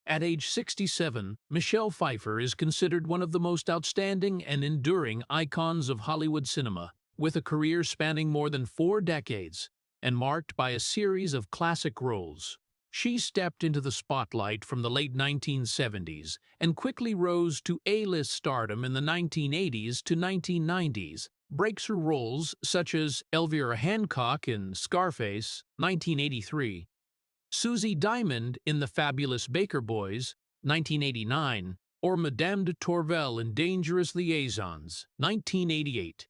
At age 67, Michelle Pfeiffer is considered one of the most outstanding and enduring icons of Hollywood cinema, with a career spanning more than 4 decades and marked by a series of classic roles. She stepped into the spotlight from the late 1970s and quickly rose to A-list stardom in the 1980s to 1990s. Breaks her roles such as Elvira Hancock in Scarface, 1983, Susie Diamond in The Fabulous Baker Boys, 1989, or Madame de Tourvel in Dangerous Liaisons, 1988,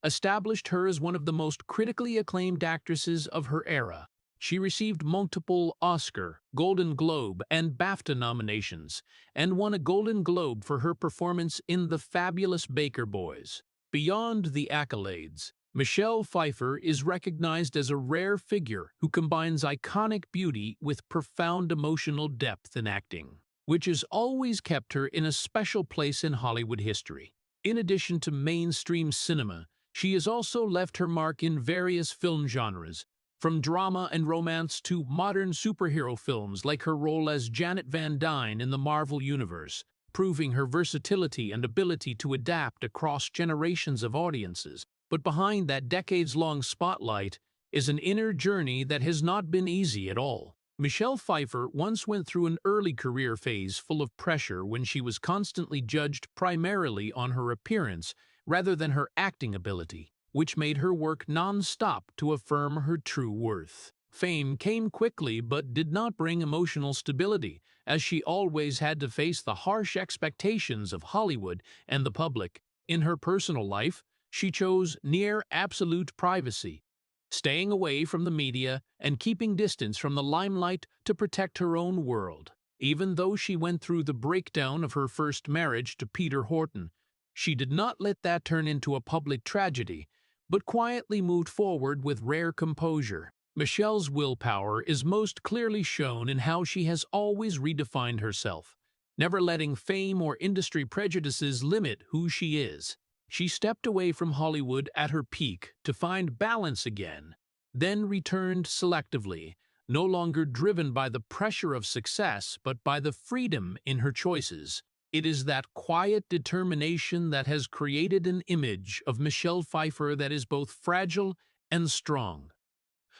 established her as one of the most critically acclaimed actresses of her era. She received multiple Oscar, Golden Globe, and BAFTA nominations, and won a Golden Globe for her performance in The Fabulous Baker Boys. Beyond the accolades, Michelle Pfeiffer is recognized as a rare figure who combines iconic beauty with profound emotional depth in acting, which has always kept her in a special place in Hollywood history. In addition to mainstream cinema, she has also left her mark in various film genres, from drama and romance to modern superhero films like her role as Janet Van Dyne in the Marvel Universe, proving her versatility and ability to adapt across generations of audiences. But behind that decades-long spotlight is an inner journey that has not been easy at all. Michelle Pfeiffer once went through an early career phase full of pressure when she was constantly judged primarily on her appearance rather than her acting ability, which made her work non-stop to affirm her true worth. Fame came quickly but did not bring emotional stability, as she always had to face the harsh expectations of Hollywood and the public. In her personal life, she chose near absolute privacy, staying away from the media and keeping distance from the limelight to protect her own world. Even though she went through the breakdown of her first marriage to Peter Horton, she did not let that turn into a public tragedy, but quietly moved forward with rare composure. Michelle's willpower is most clearly shown in how she has always redefined herself, never letting fame or industry prejudices limit who she is. She stepped away from Hollywood at her peak to find balance again, then returned selectively, no longer driven by the pressure of success but by the freedom in her choices. It is that quiet determination that has created an image of Michelle Pfeiffer that is both fragile and strong.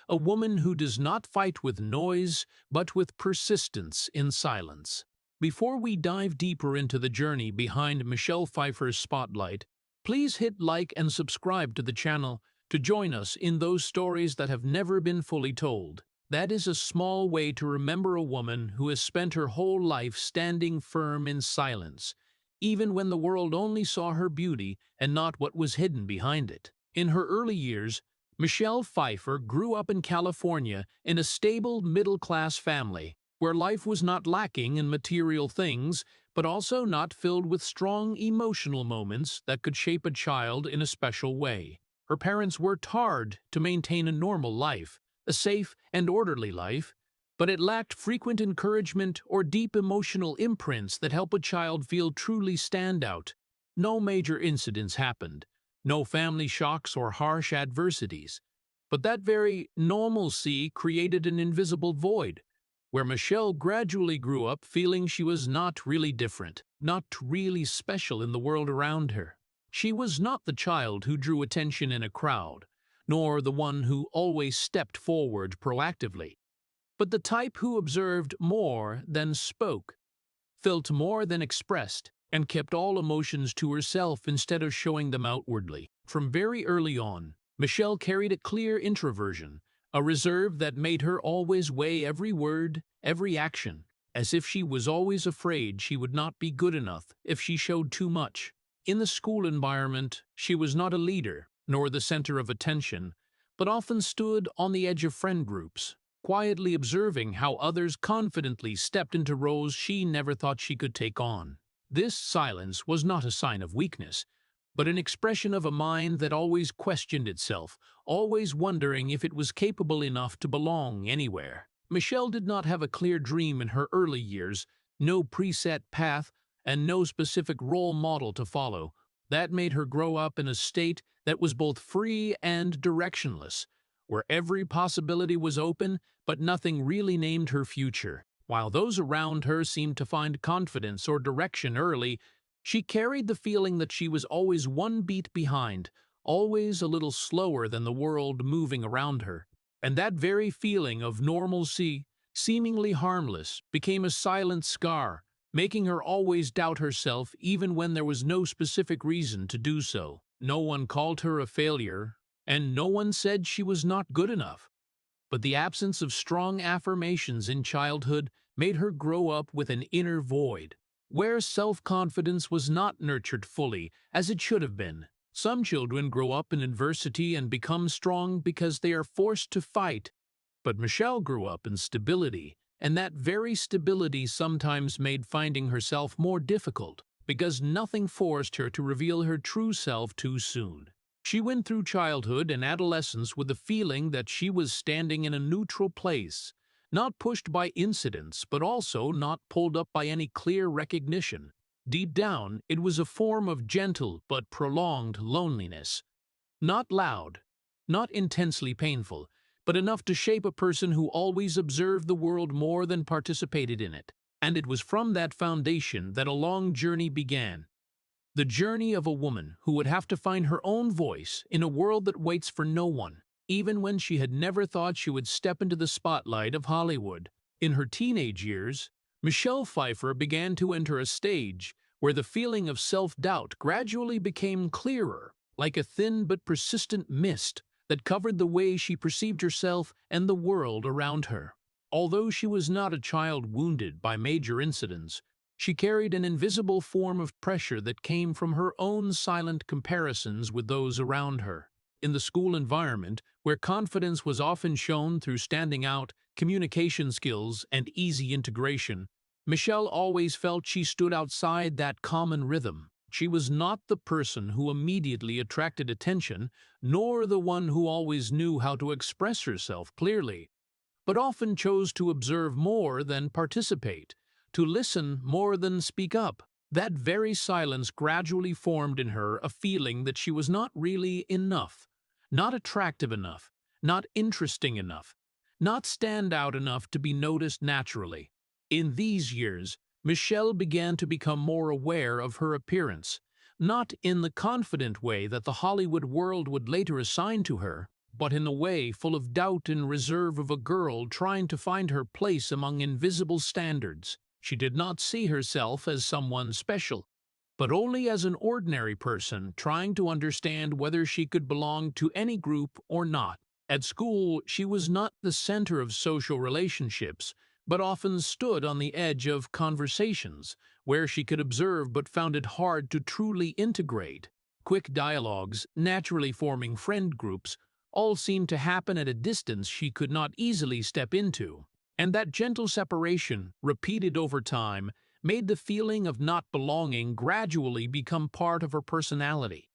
A woman who does not fight with noise, but with persistence in silence. Before we dive deeper into the journey behind Michelle Pfeiffer's spotlight, please hit like and subscribe to the channel to join us in those stories that have never been fully told. That is a small way to remember a woman who has spent her whole life standing firm in silence, even when the world only saw her beauty and not what was hidden behind it. In her early years, Michelle Pfeiffer grew up in California in a stable middle-class family, where life was not lacking in material things, but also not filled with strong emotional moments that could shape a child in a special way. Her parents worked hard to maintain a normal life, a safe and orderly life, but it lacked frequent encouragement or deep emotional imprints that help a child feel truly stand out. No major incidents happened, no family shocks or harsh adversities, but that very normalcy created an invisible void, where Michelle gradually grew up feeling she was not really different, not really special in the world around her. She was not the child who drew attention in a crowd, nor the one who always stepped forward proactively, but the type who observed more than spoke, felt more than expressed, and kept all emotions to herself instead of showing them outwardly. From very early on, Michelle carried a clear introversion, a reserve that made her always weigh every word, every action, as if she was always afraid she would not be good enough if she showed too much. In the school environment, she was not a leader, nor the center of attention, but often stood on the edge of friend groups, quietly observing how others confidently stepped into roles she never thought she could take on. This silence was not a sign of weakness, but an expression of a mind that always questioned itself, always wondering if it was capable enough to belong anywhere. Michelle did not have a clear dream in her early years, no preset path, and no specific role model to follow. That made her grow up in a state that was both free and directionless, where every possibility was open, but nothing really named her future. While those around her seemed to find confidence or direction early, she carried the feeling that she was always one beat behind, always a little slower than the world moving around her. And that very feeling of normalcy, seemingly harmless, became a silent scar, making her always doubt herself even when there was no specific reason to do so. No one called her a failure, and no one said she was not good enough. But the absence of strong affirmations in childhood made her grow up with an inner void, where self-confidence was not nurtured fully as it should have been. Some children grow up in adversity and become strong because they are forced to fight, but Michelle grew up in stability, and that very stability sometimes made finding herself more difficult, because nothing forced her to reveal her true self too soon. She went through childhood and adolescence with the feeling that she was standing in a neutral place, not pushed by incidents, but also not pulled up by any clear recognition. Deep down, it was a form of gentle but prolonged loneliness. Not loud, not intensely painful, but enough to shape a person who always observed the world more than participated in it. And it was from that foundation that a long journey began. The journey of a woman who would have to find her own voice in a world that waits for no one, even when she had never thought she would step into the spotlight of Hollywood. In her teenage years, Michelle Pfeiffer began to enter a stage where the feeling of self-doubt gradually became clearer, like a thin but persistent mist that covered the way she perceived herself and the world around her. Although she was not a child wounded by major incidents, she carried an invisible form of pressure that came from her own silent comparisons with those around her. In the school environment, where confidence was often shown through standing out, communication skills, and easy integration, Michelle always felt she stood outside that common rhythm. She was not the person who immediately attracted attention, nor the one who always knew how to express herself clearly, but often chose to observe more than participate, to listen more than speak up. That very silence gradually formed in her a feeling that she was not really enough, not attractive enough, not interesting enough, not stand out enough to be noticed naturally. In these years, Michelle began to become more aware of her appearance, not in the confident way that the Hollywood world would later assign to her, but in the way full of doubt and reserve of a girl trying to find her place among invisible standards. She did not see herself as someone special, but only as an ordinary person trying to understand whether she could belong to any group or not. At school, she was not the center of social relationships, but often stood on the edge of conversations, where she could observe but found it hard to truly integrate. Quick dialogues, naturally forming friend groups, all seemed to happen at a distance she could not easily step into. And that gentle separation, repeated over time, made the feeling of not belonging gradually become part of her personality.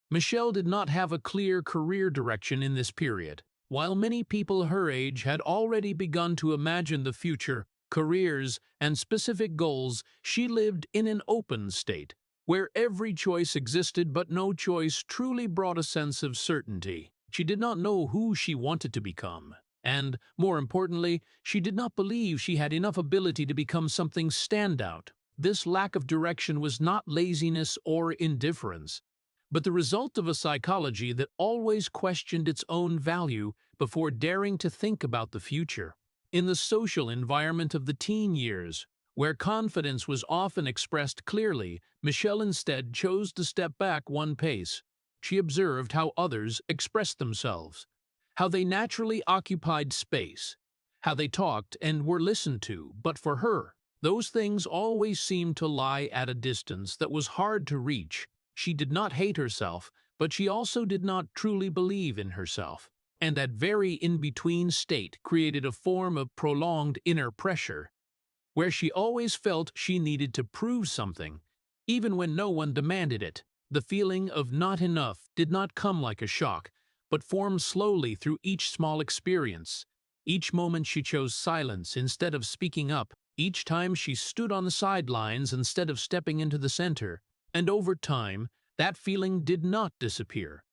Michelle did not have a clear career direction in this period. While many people her age had already begun to imagine the future, careers, and specific goals, she lived in an open state, where every choice existed but no choice truly brought a sense of certainty. She did not know who she wanted to become. And, more importantly, she did not believe she had enough ability to become something standout. This lack of direction was not laziness or indifference, but the result of a psychology that always questioned its own value before daring to think about the future. In the social environment of the teen years, where confidence was often expressed clearly, Michelle instead chose to step back one pace. She observed how others expressed themselves, how they naturally occupied space, how they talked and were listened to, but for her, those things always seemed to lie at a distance that was hard to reach. She did not hate herself, but she also did not truly believe in herself. And that very in-between state created a form of prolonged inner pressure, where she always felt she needed to prove something, even when no one demanded it. The feeling of not enough did not come like a shock, but formed slowly through each small experience. Each moment she chose silence instead of speaking up, each time she stood on the sidelines instead of stepping into the center, and over time, that feeling did not disappear,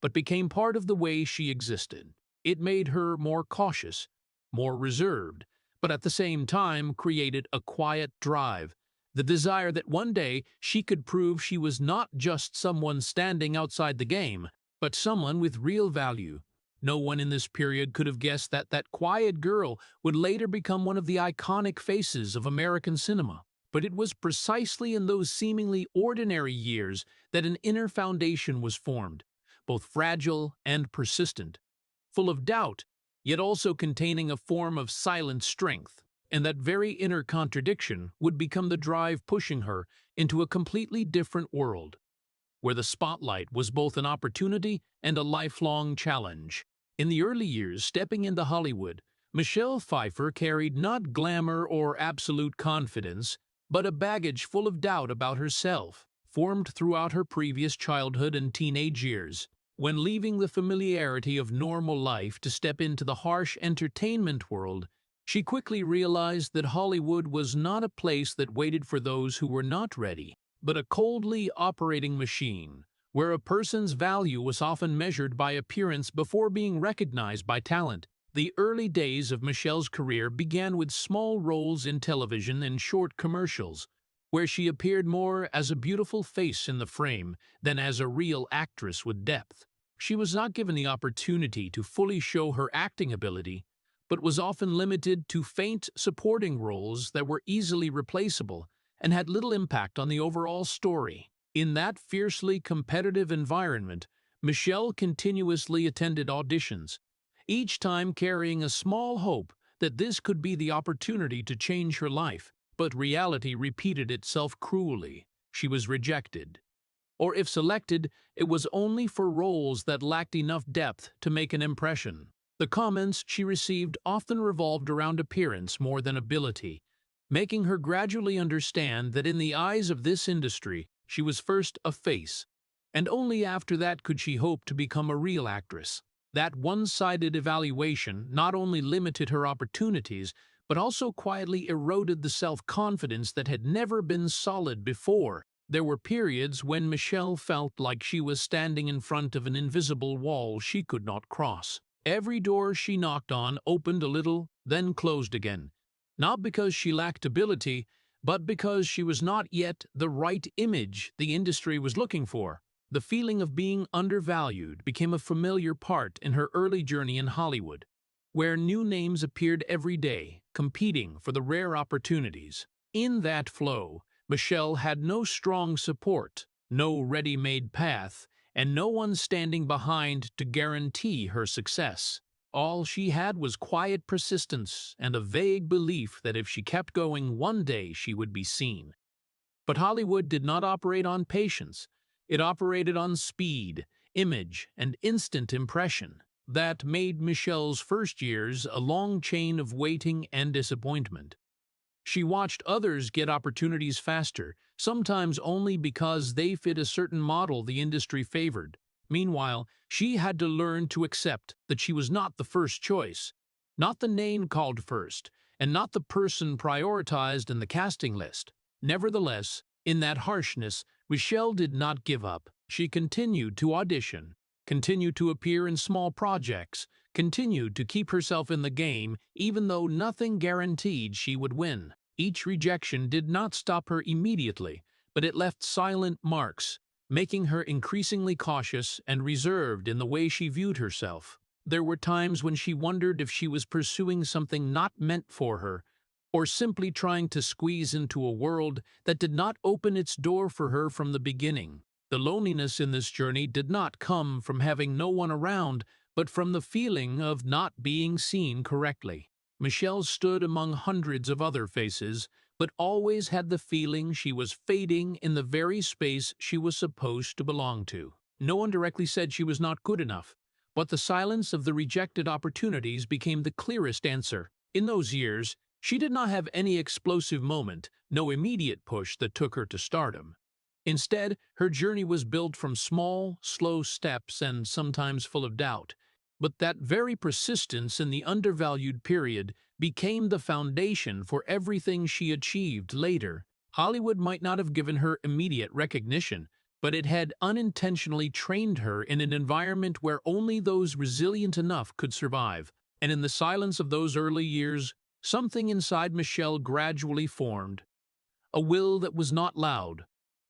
but became part of the way she existed. It made her more cautious, more reserved, but at the same time created a quiet drive, the desire that one day she could prove she was not just someone standing outside the game, but someone with real value. No one in this period could have guessed that that quiet girl would later become one of the iconic faces of American cinema. But it was precisely in those seemingly ordinary years that an inner foundation was formed, both fragile and persistent, full of doubt, yet also containing a form of silent strength. And that very inner contradiction would become the drive pushing her into a completely different world, where the spotlight was both an opportunity and a lifelong challenge. In the early years stepping into Hollywood, Michelle Pfeiffer carried not glamour or absolute confidence, but a baggage full of doubt about herself, formed throughout her previous childhood and teenage years. When leaving the familiarity of normal life to step into the harsh entertainment world, she quickly realized that Hollywood was not a place that waited for those who were not ready, but a coldly operating machine, where a person's value was often measured by appearance before being recognized by talent. The early days of Michelle's career began with small roles in television and short commercials, where she appeared more as a beautiful face in the frame than as a real actress with depth. She was not given the opportunity to fully show her acting ability, but was often limited to faint supporting roles that were easily replaceable and had little impact on the overall story. In that fiercely competitive environment, Michelle continuously attended auditions, each time carrying a small hope that this could be the opportunity to change her life. But reality repeated itself cruelly. She was rejected. Or if selected, it was only for roles that lacked enough depth to make an impression. The comments she received often revolved around appearance more than ability, making her gradually understand that in the eyes of this industry, she was first a face, and only after that could she hope to become a real actress. That one-sided evaluation not only limited her opportunities, but also quietly eroded the self-confidence that had never been solid before. There were periods when Michelle felt like she was standing in front of an invisible wall she could not cross. Every door she knocked on opened a little, then closed again, not because she lacked ability, but because she was not yet the right image the industry was looking for. The feeling of being undervalued became a familiar part in her early journey in Hollywood, where new names appeared every day, competing for the rare opportunities. In that flow, Michelle had no strong support, no ready-made path, and no one standing behind to guarantee her success. All she had was quiet persistence and a vague belief that if she kept going, one day she would be seen. But Hollywood did not operate on patience. It operated on speed, image, and instant impression. That made Michelle's first years a long chain of waiting and disappointment. She watched others get opportunities faster, sometimes only because they fit a certain model the industry favored. Meanwhile, she had to learn to accept that she was not the first choice, not the name called first, and not the person prioritized in the casting list. Nevertheless, in that harshness, Michelle did not give up. She continued to audition, continued to appear in small projects, continued to keep herself in the game, even though nothing guaranteed she would win. Each rejection did not stop her immediately, but it left silent marks, making her increasingly cautious and reserved in the way she viewed herself. There were times when she wondered if she was pursuing something not meant for her, or simply trying to squeeze into a world that did not open its door for her from the beginning. The loneliness in this journey did not come from having no one around, but from the feeling of not being seen correctly. Michelle stood among hundreds of other faces, but always had the feeling she was fading in the very space she was supposed to belong to. No one directly said she was not good enough, but the silence of the rejected opportunities became the clearest answer. In those years, she did not have any explosive moment, no immediate push that took her to stardom. Instead, her journey was built from small, slow steps and sometimes full of doubt. But that very persistence in the undervalued period became the foundation for everything she achieved later. Hollywood might not have given her immediate recognition, but it had unintentionally trained her in an environment where only those resilient enough could survive. And in the silence of those early years, something inside Michelle gradually formed, a will that was not loud,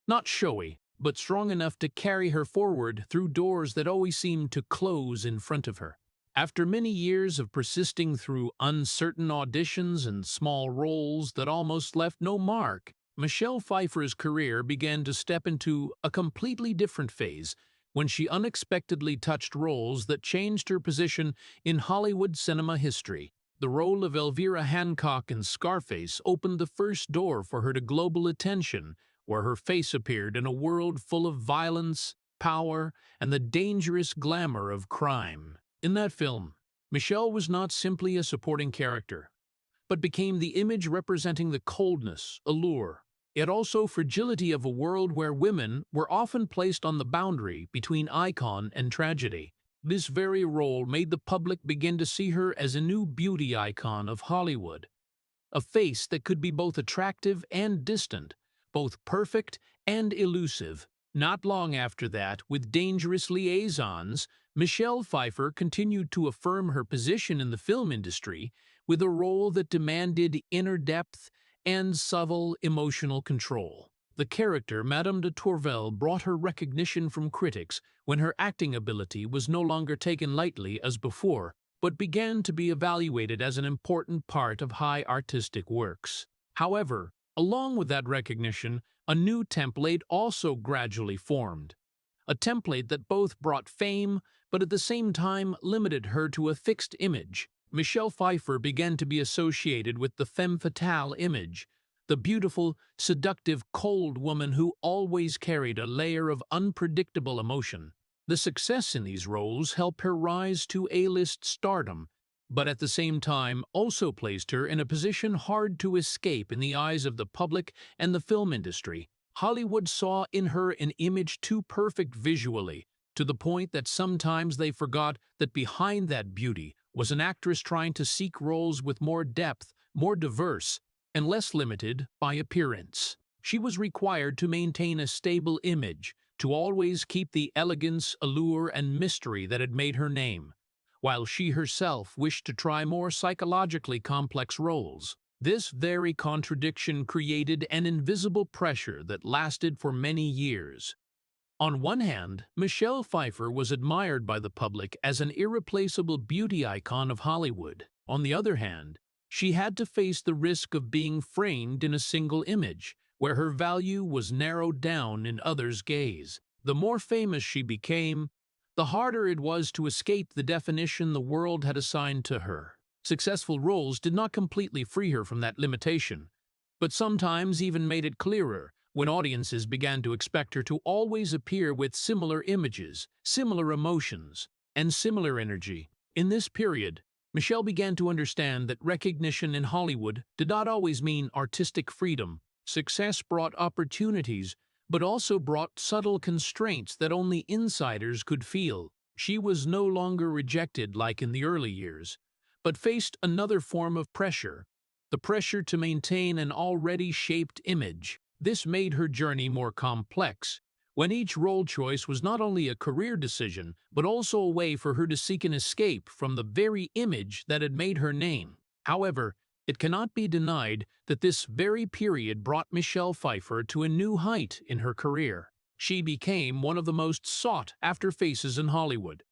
not showy, but strong enough to carry her forward through doors that always seemed to close in front of her. After many years of persisting through uncertain auditions and small roles that almost left no mark, Michelle Pfeiffer's career began to step into a completely different phase when she unexpectedly touched roles that changed her position in Hollywood cinema history. The role of Elvira Hancock in Scarface opened the first door for her to global attention, where her face appeared in a world full of violence, power, and the dangerous glamour of crime. In that film, Michelle was not simply a supporting character, but became the image representing the coldness, allure, yet also fragility of a world where women were often placed on the boundary between icon and tragedy. This very role made the public begin to see her as a new beauty icon of Hollywood, a face that could be both attractive and distant, both perfect and elusive. Not long after that, with Dangerous Liaisons, Michelle Pfeiffer continued to affirm her position in the film industry with a role that demanded inner depth and subtle emotional control. The character Madame de Tourvel brought her recognition from critics when her acting ability was no longer taken lightly as before, but began to be evaluated as an important part of high artistic works. However, along with that recognition, a new template also gradually formed. A template that both brought fame, but at the same time limited her to a fixed image. Michelle Pfeiffer began to be associated with the femme fatale image, the beautiful, seductive, cold woman who always carried a layer of unpredictable emotion. The success in these roles helped her rise to A-list stardom, but at the same time also placed her in a position hard to escape in the eyes of the public and the film industry. Hollywood saw in her an image too perfect visually, to the point that sometimes they forgot that behind that beauty was an actress trying to seek roles with more depth, more diverse, and less limited by appearance. She was required to maintain a stable image, to always keep the elegance, allure, and mystery that had made her name, while she herself wished to try more psychologically complex roles. This very contradiction created an invisible pressure that lasted for many years. On one hand, Michelle Pfeiffer was admired by the public as an irreplaceable beauty icon of Hollywood. On the other hand, she had to face the risk of being framed in a single image, where her value was narrowed down in others' gaze. The more famous she became, the harder it was to escape the definition the world had assigned to her. Successful roles did not completely free her from that limitation, but sometimes even made it clearer when audiences began to expect her to always appear with similar images, similar emotions, and similar energy. In this period, Michelle began to understand that recognition in Hollywood did not always mean artistic freedom. Success brought opportunities, but also brought subtle constraints that only insiders could feel. She was no longer rejected like in the early years, but faced another form of pressure, the pressure to maintain an already shaped image. This made her journey more complex, when each role choice was not only a career decision, but also a way for her to seek an escape from the very image that had made her name. However, it cannot be denied that this very period brought Michelle Pfeiffer to a new height in her career. She became one of the most sought-after faces in Hollywood,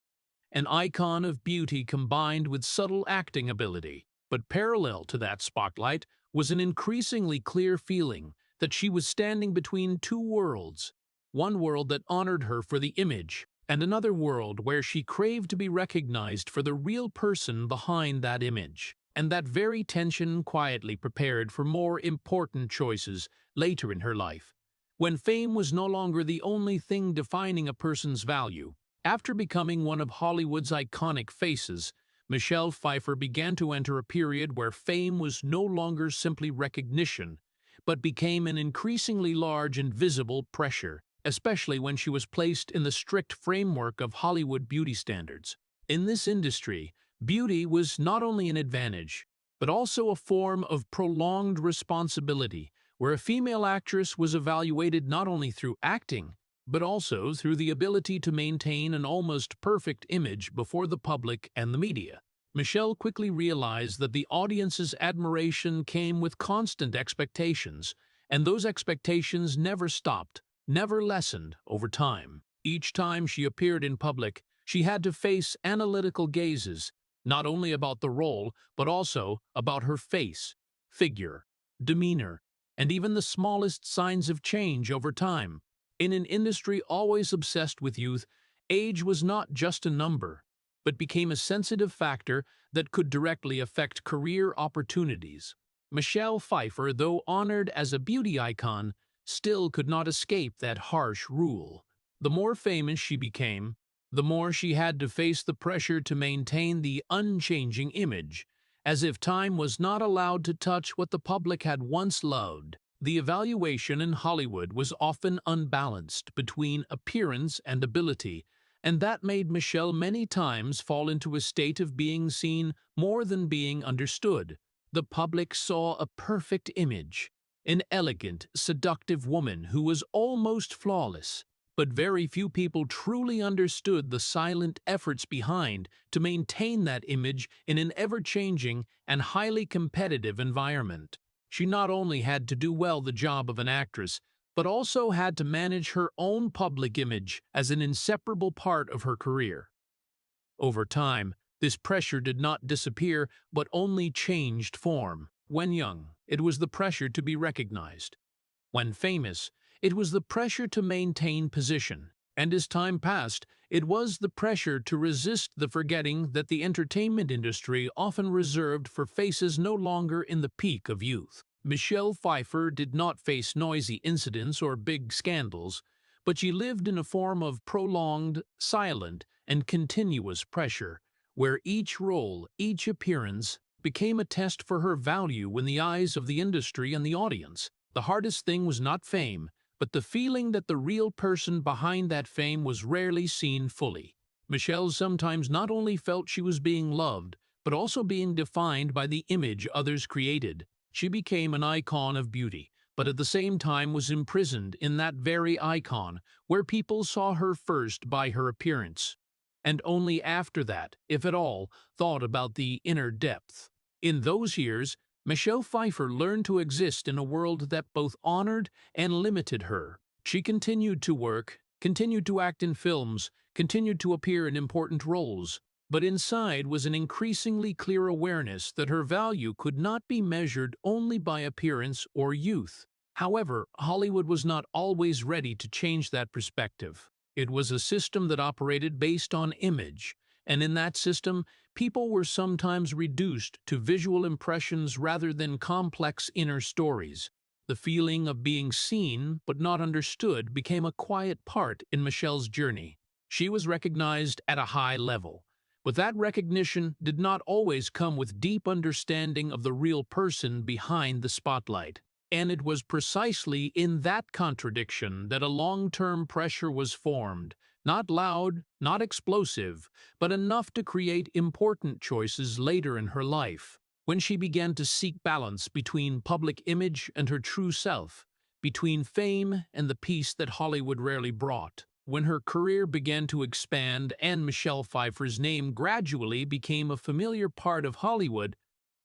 an icon of beauty combined with subtle acting ability. But parallel to that spotlight was an increasingly clear feeling that she was standing between two worlds, one world that honored her for the image, and another world where she craved to be recognized for the real person behind that image. And that very tension quietly prepared for more important choices later in her life, when fame was no longer the only thing defining a person's value. After becoming one of Hollywood's iconic faces, Michelle Pfeiffer began to enter a period where fame was no longer simply recognition, but became an increasingly large and visible pressure, especially when she was placed in the strict framework of Hollywood beauty standards. In this industry, beauty was not only an advantage, but also a form of prolonged responsibility, where a female actress was evaluated not only through acting, but also through the ability to maintain an almost perfect image before the public and the media. Michelle quickly realized that the audience's admiration came with constant expectations, and those expectations never stopped, never lessened over time. Each time she appeared in public, she had to face analytical gazes, not only about the role, but also about her face, figure, demeanor, and even the smallest signs of change over time. In an industry always obsessed with youth, age was not just a number, but became a sensitive factor that could directly affect career opportunities. Michelle Pfeiffer, though honored as a beauty icon, still could not escape that harsh rule. The more famous she became, the more she had to face the pressure to maintain the unchanging image, as if time was not allowed to touch what the public had once loved. The evaluation in Hollywood was often unbalanced between appearance and ability, and that made Michelle many times fall into a state of being seen more than being understood. The public saw a perfect image, an elegant, seductive woman who was almost flawless, but very few people truly understood the silent efforts behind to maintain that image in an ever-changing and highly competitive environment. She not only had to do well the job of an actress, but also had to manage her own public image as an inseparable part of her career. Over time, this pressure did not disappear, but only changed form. When young, it was the pressure to be recognized. When famous, it was the pressure to maintain position. And as time passed, it was the pressure to resist the forgetting that the entertainment industry often reserved for faces no longer in the peak of youth. Michelle Pfeiffer did not face noisy incidents or big scandals, but she lived in a form of prolonged, silent, and continuous pressure, where each role, each appearance, became a test for her value in the eyes of the industry and the audience. The hardest thing was not fame, but the feeling that the real person behind that fame was rarely seen fully. Michelle sometimes not only felt she was being loved, but also being defined by the image others created. She became an icon of beauty, but at the same time was imprisoned in that very icon, where people saw her first by her appearance, and only after that, if at all, thought about the inner depth. In those years, Michelle Pfeiffer learned to exist in a world that both honored and limited her. She continued to work, continued to act in films, continued to appear in important roles, but inside was an increasingly clear awareness that her value could not be measured only by appearance or youth. However, Hollywood was not always ready to change that perspective. It was a system that operated based on image, and in that system, people were sometimes reduced to visual impressions rather than complex inner stories. The feeling of being seen but not understood became a quiet part in Michelle's journey. She was recognized at a high level, but that recognition did not always come with deep understanding of the real person behind the spotlight. And it was precisely in that contradiction that a long-term pressure was formed, not loud, not explosive, but enough to create important choices later in her life, when she began to seek balance between public image and her true self, between fame and the peace that Hollywood rarely brought. When her career began to expand and Michelle Pfeiffer's name gradually became a familiar part of Hollywood,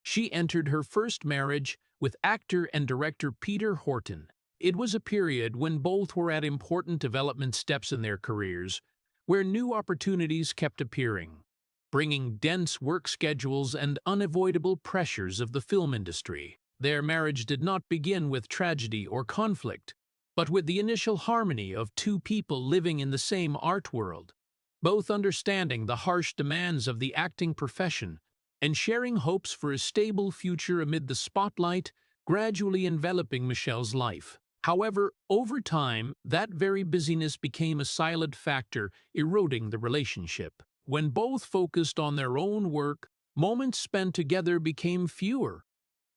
she entered her first marriage with actor and director Peter Horton. It was a period when both were at important development steps in their careers, where new opportunities kept appearing, bringing dense work schedules and unavoidable pressures of the film industry. Their marriage did not begin with tragedy or conflict, but with the initial harmony of two people living in the same art world, both understanding the harsh demands of the acting profession and sharing hopes for a stable future amid the spotlight gradually enveloping Michelle's life. However, over time, that very busyness became a silent factor eroding the relationship. When both focused on their own work, moments spent together became fewer,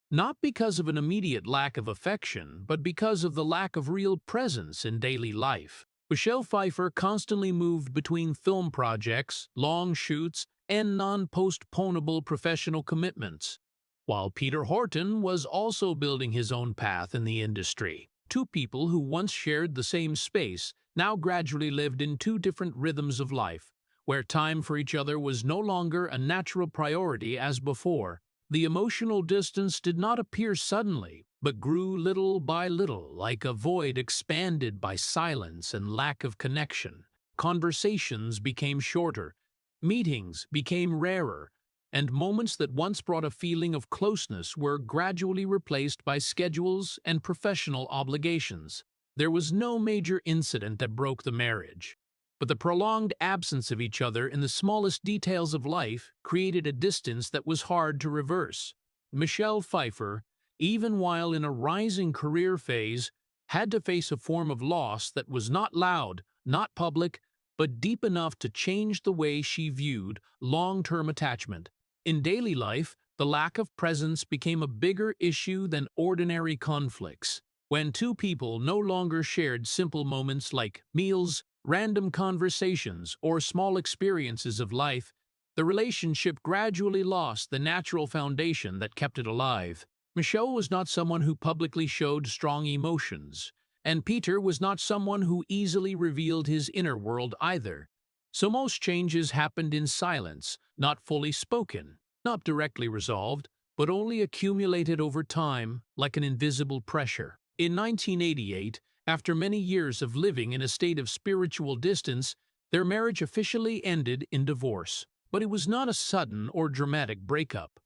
not because of an immediate lack of affection, but because of the lack of real presence in daily life. Michelle Pfeiffer constantly moved between film projects, long shoots, and non-postponable professional commitments, while Peter Horton was also building his own path in the industry. Two people who once shared the same space now gradually lived in two different rhythms of life, where time for each other was no longer a natural priority as before. The emotional distance did not appear suddenly, but grew little by little, like a void expanded by silence and lack of connection. Conversations became shorter, meetings became rarer, and moments that once brought a feeling of closeness were gradually replaced by schedules and professional obligations. There was no major incident that broke the marriage, but the prolonged absence of each other in the smallest details of life created a distance that was hard to reverse. Michelle Pfeiffer, even while in a rising career phase, had to face a form of loss that was not loud, not public, but deep enough to change the way she viewed long-term attachment. In daily life, the lack of presence became a bigger issue than ordinary conflicts. When two people no longer shared simple moments like meals, random conversations, or small experiences of life, the relationship gradually lost the natural foundation that kept it alive. Michelle was not someone who publicly showed strong emotions, and Peter was not someone who easily revealed his inner world either. So most changes happened in silence, not fully spoken, not directly resolved, but only accumulated over time like an invisible pressure. In 1988, after many years of living in a state of spiritual distance, their marriage officially ended in divorce. But it was not a sudden or dramatic breakup,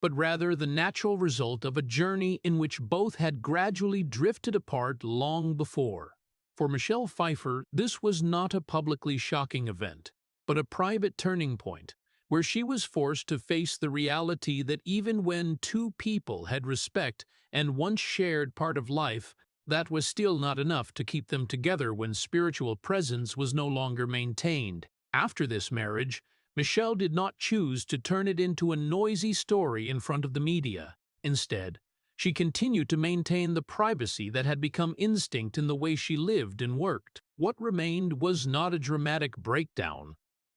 but rather the natural result of a journey in which both had gradually drifted apart long before. For Michelle Pfeiffer, this was not a publicly shocking event, but a private turning point, where she was forced to face the reality that even when two people had respect and once shared part of life, that was still not enough to keep them together when spiritual presence was no longer maintained. After this marriage, Michelle did not choose to turn it into a noisy story in front of the media. Instead, she continued to maintain the privacy that had become instinct in the way she lived and worked. What remained was not a dramatic breakdown,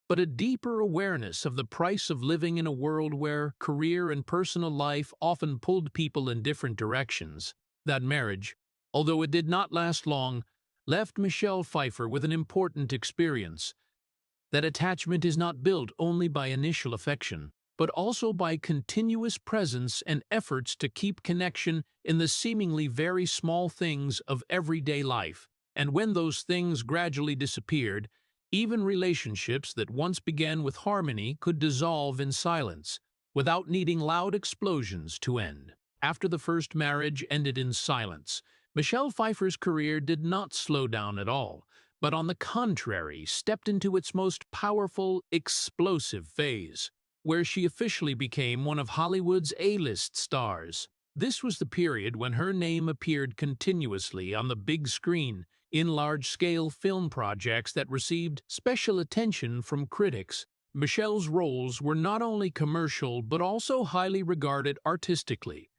but a deeper awareness of the price of living in a world where career and personal life often pulled people in different directions. That marriage, although it did not last long, left Michelle Pfeiffer with an important experience: that attachment is not built only by initial affection, but also by continuous presence and efforts to keep connection in the seemingly very small things of everyday life. And when those things gradually disappeared, even relationships that once began with harmony could dissolve in silence, without needing loud explosions to end. After the first marriage ended in silence, Michelle Pfeiffer's career did not slow down at all, but on the contrary, stepped into its most powerful, explosive phase, where she officially became one of Hollywood's A-list stars. This was the period when her name appeared continuously on the big screen in large-scale film projects that received special attention from critics. Michelle's roles were not only commercial but also highly regarded artistically,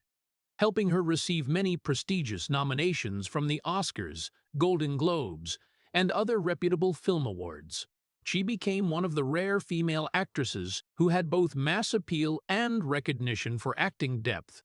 helping her receive many prestigious nominations from the Oscars, Golden Globes, and other reputable film awards. She became one of the rare female actresses who had both mass appeal and recognition for acting depth,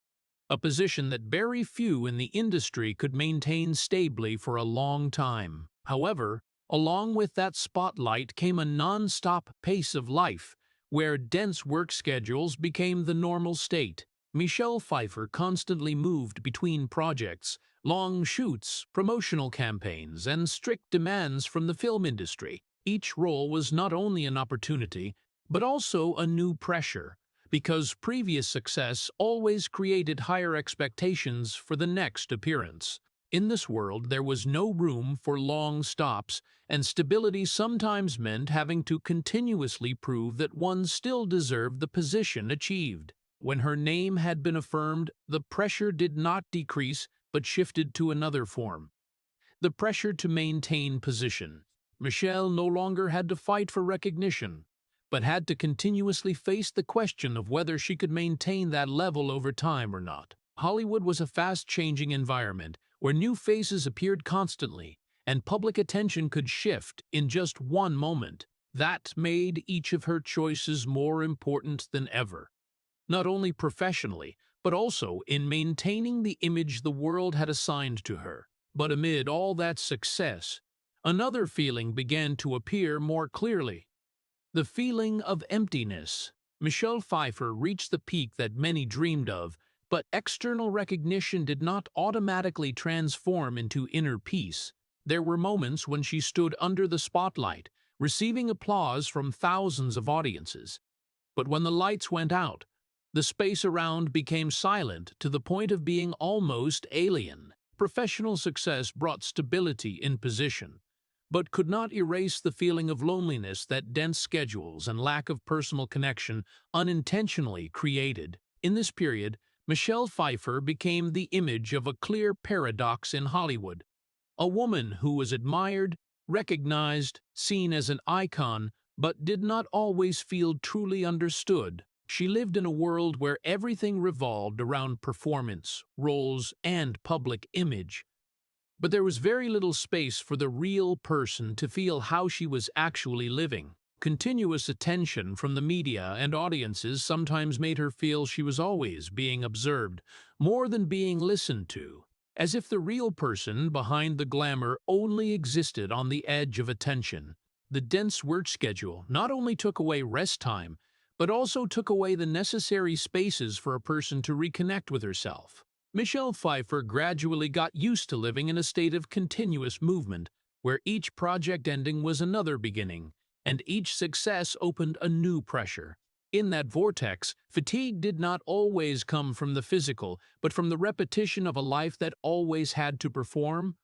a position that very few in the industry could maintain stably for a long time. However, along with that spotlight came a non-stop pace of life, where dense work schedules became the normal state. Michelle Pfeiffer constantly moved between projects, long shoots, promotional campaigns, and strict demands from the film industry. Each role was not only an opportunity, but also a new pressure, because previous success always created higher expectations for the next appearance. In this world, there was no room for long stops, and stability sometimes meant having to continuously prove that one still deserved the position achieved. When her name had been affirmed, the pressure did not decrease but shifted to another form: the pressure to maintain position. Michelle no longer had to fight for recognition, but had to continuously face the question of whether she could maintain that level over time or not. Hollywood was a fast-changing environment where new faces appeared constantly, and public attention could shift in just one moment. That made each of her choices more important than ever, not only professionally, but also in maintaining the image the world had assigned to her. But amid all that success, another feeling began to appear more clearly: The feeling of emptiness. Michelle Pfeiffer reached the peak that many dreamed of, but external recognition did not automatically transform into inner peace. There were moments when she stood under the spotlight, receiving applause from thousands of audiences. But when the lights went out, the space around became silent to the point of being almost alien. Professional success brought stability in position, but could not erase the feeling of loneliness that dense schedules and lack of personal connection unintentionally created. In this period, Michelle Pfeiffer became the image of a clear paradox in Hollywood. A woman who was admired, recognized, seen as an icon, but did not always feel truly understood. She lived in a world where everything revolved around performance, roles, and public image. But there was very little space for the real person to feel how she was actually living. Continuous attention from the media and audiences sometimes made her feel she was always being observed, more than being listened to, as if the real person behind the glamour only existed on the edge of attention. The dense work schedule not only took away rest time, but also took away the necessary spaces for a person to reconnect with herself. Michelle Pfeiffer gradually got used to living in a state of continuous movement, where each project ending was another beginning, and each success opened a new pressure. In that vortex, fatigue did not always come from the physical, but from the repetition of a life that always had to perform,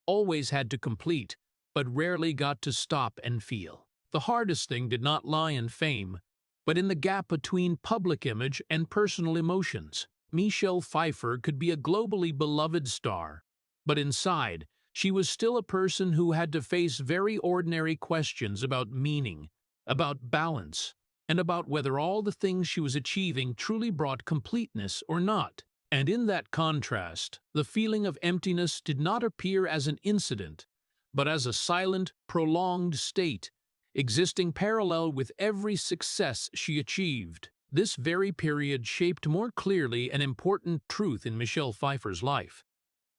always had to complete, but rarely got to stop and feel. The hardest thing did not lie in fame, but in the gap between public image and personal emotions. Michelle Pfeiffer could be a globally beloved star, but inside, she was still a person who had to face very ordinary questions about meaning, about balance, and about whether all the things she was achieving truly brought completeness or not. And in that contrast, the feeling of emptiness did not appear as an incident, but as a silent, prolonged state, existing parallel with every success she achieved. This very period shaped more clearly an important truth in Michelle Pfeiffer's life.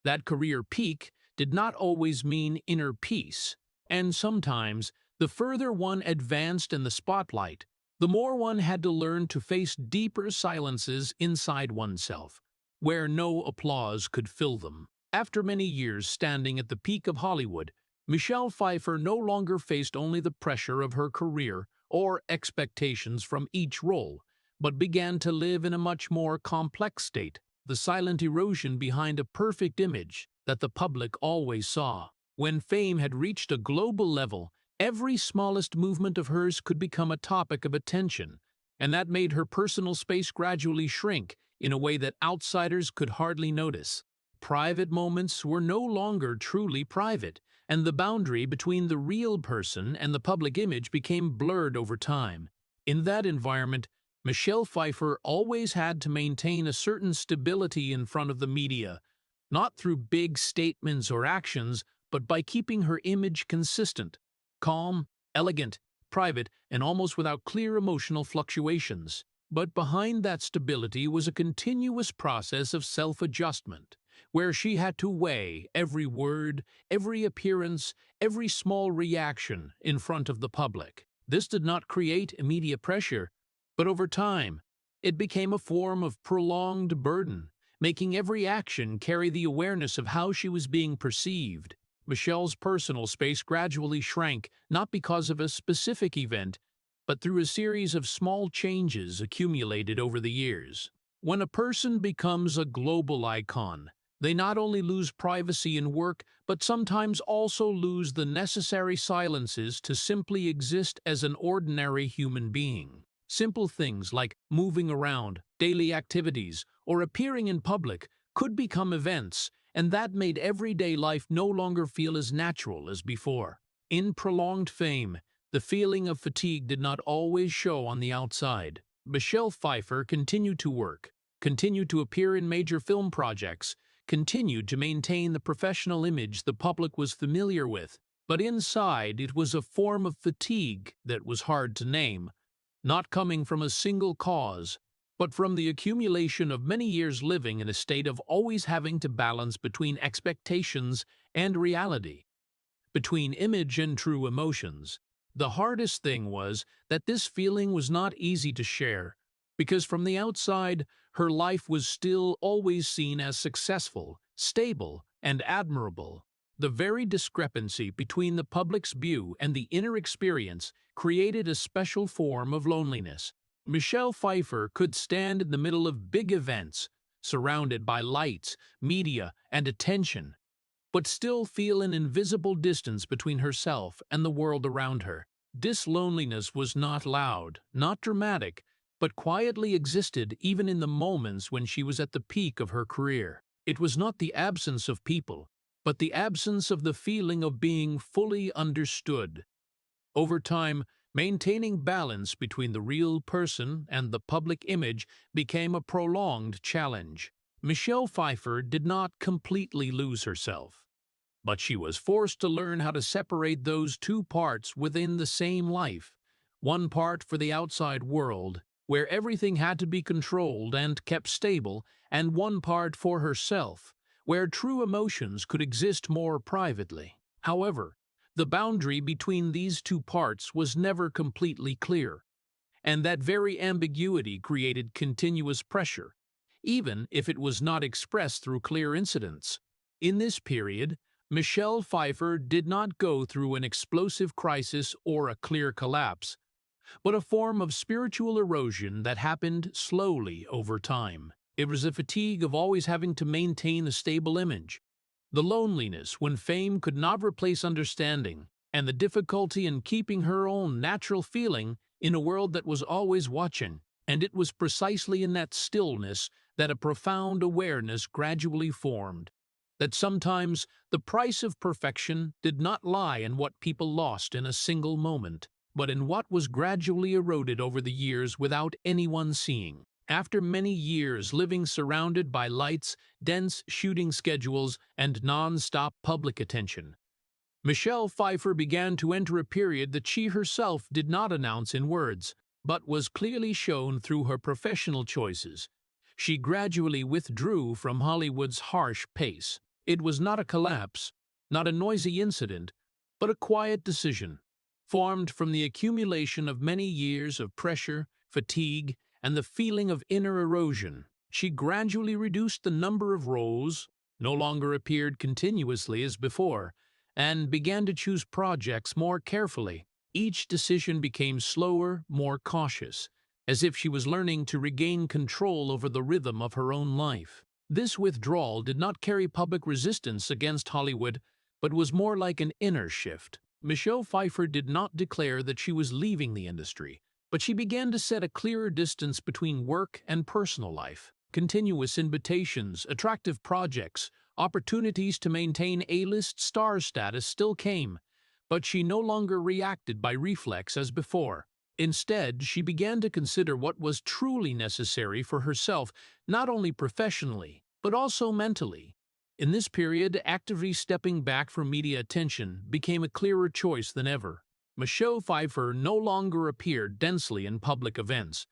That career peak did not always mean inner peace, and sometimes, the further one advanced in the spotlight, the more one had to learn to face deeper silences inside oneself, where no applause could fill them. After many years standing at the peak of Hollywood, Michelle Pfeiffer no longer faced only the pressure of her career or expectations from each role, but began to live in a much more complex state, the silent erosion behind a perfect image that the public always saw. When fame had reached a global level, every smallest movement of hers could become a topic of attention, and that made her personal space gradually shrink in a way that outsiders could hardly notice. Private moments were no longer truly private, and the boundary between the real person and the public image became blurred over time. In that environment, Michelle Pfeiffer always had to maintain a certain stability in front of the media, not through big statements or actions, but by keeping her image consistent, calm, elegant, private, and almost without clear emotional fluctuations. But behind that stability was a continuous process of self-adjustment, where she had to weigh every word, every appearance, every small reaction in front of the public. This did not create immediate pressure, but over time, it became a form of prolonged burden, making every action carry the awareness of how she was being perceived. Michelle's personal space gradually shrank, not because of a specific event, but through a series of small changes accumulated over the years. When a person becomes a global icon, they not only lose privacy in work, but sometimes also lose the necessary silences to simply exist as an ordinary human being. Simple things like moving around, daily activities, or appearing in public could become events, and that made everyday life no longer feel as natural as before. In prolonged fame, the feeling of fatigue did not always show on the outside. Michelle Pfeiffer continued to work, continued to appear in major film projects, continued to maintain the professional image the public was familiar with, but inside it was a form of fatigue that was hard to name, not coming from a single cause, but from the accumulation of many years living in a state of always having to balance between expectations and reality, between image and true emotions. The hardest thing was that this feeling was not easy to share, because from the outside, her life was still always seen as successful, stable, and admirable. The very discrepancy between the public's view and the inner experience created a special form of loneliness. Michelle Pfeiffer could stand in the middle of big events, surrounded by lights, media, and attention, but still feel an invisible distance between herself and the world around her. This loneliness was not loud, not dramatic, but quietly existed even in the moments when she was at the peak of her career. It was not the absence of people, but the absence of the feeling of being fully understood. Over time, maintaining balance between the real person and the public image became a prolonged challenge. Michelle Pfeiffer did not completely lose herself, but she was forced to learn how to separate those two parts within the same life. One part for the outside world, where everything had to be controlled and kept stable, and one part for herself, where true emotions could exist more privately. However, the boundary between these two parts was never completely clear, and that very ambiguity created continuous pressure, even if it was not expressed through clear incidents. In this period, Michelle Pfeiffer did not go through an explosive crisis or a clear collapse, but a form of spiritual erosion that happened slowly over time. It was a fatigue of always having to maintain a stable image, the loneliness when fame could not replace understanding, and the difficulty in keeping her own natural feeling in a world that was always watching. And it was precisely in that stillness that a profound awareness gradually formed, that sometimes the price of perfection did not lie in what people lost in a single moment, but in what was gradually eroded over the years without anyone seeing. After many years living surrounded by lights, dense shooting schedules, and non-stop public attention, Michelle Pfeiffer began to enter a period that she herself did not announce in words, but was clearly shown through her professional choices. She gradually withdrew from Hollywood's harsh pace. It was not a collapse, not a noisy incident, but a quiet decision, formed from the accumulation of many years of pressure, fatigue, and the feeling of inner erosion. She gradually reduced the number of roles, no longer appeared continuously as before, and began to choose projects more carefully. Each decision became slower, more cautious, as if she was learning to regain control over the rhythm of her own life. This withdrawal did not carry public resistance against Hollywood, but was more like an inner shift. Michelle Pfeiffer did not declare that she was leaving the industry, but she began to set a clearer distance between work and personal life. Continuous invitations, attractive projects, opportunities to maintain A-list star status still came, but she no longer reacted by reflex as before. Instead, she began to consider what was truly necessary for herself, not only professionally, but also mentally. In this period, actively stepping back from media attention became a clearer choice than ever. Michelle Pfeiffer no longer appeared densely in public events,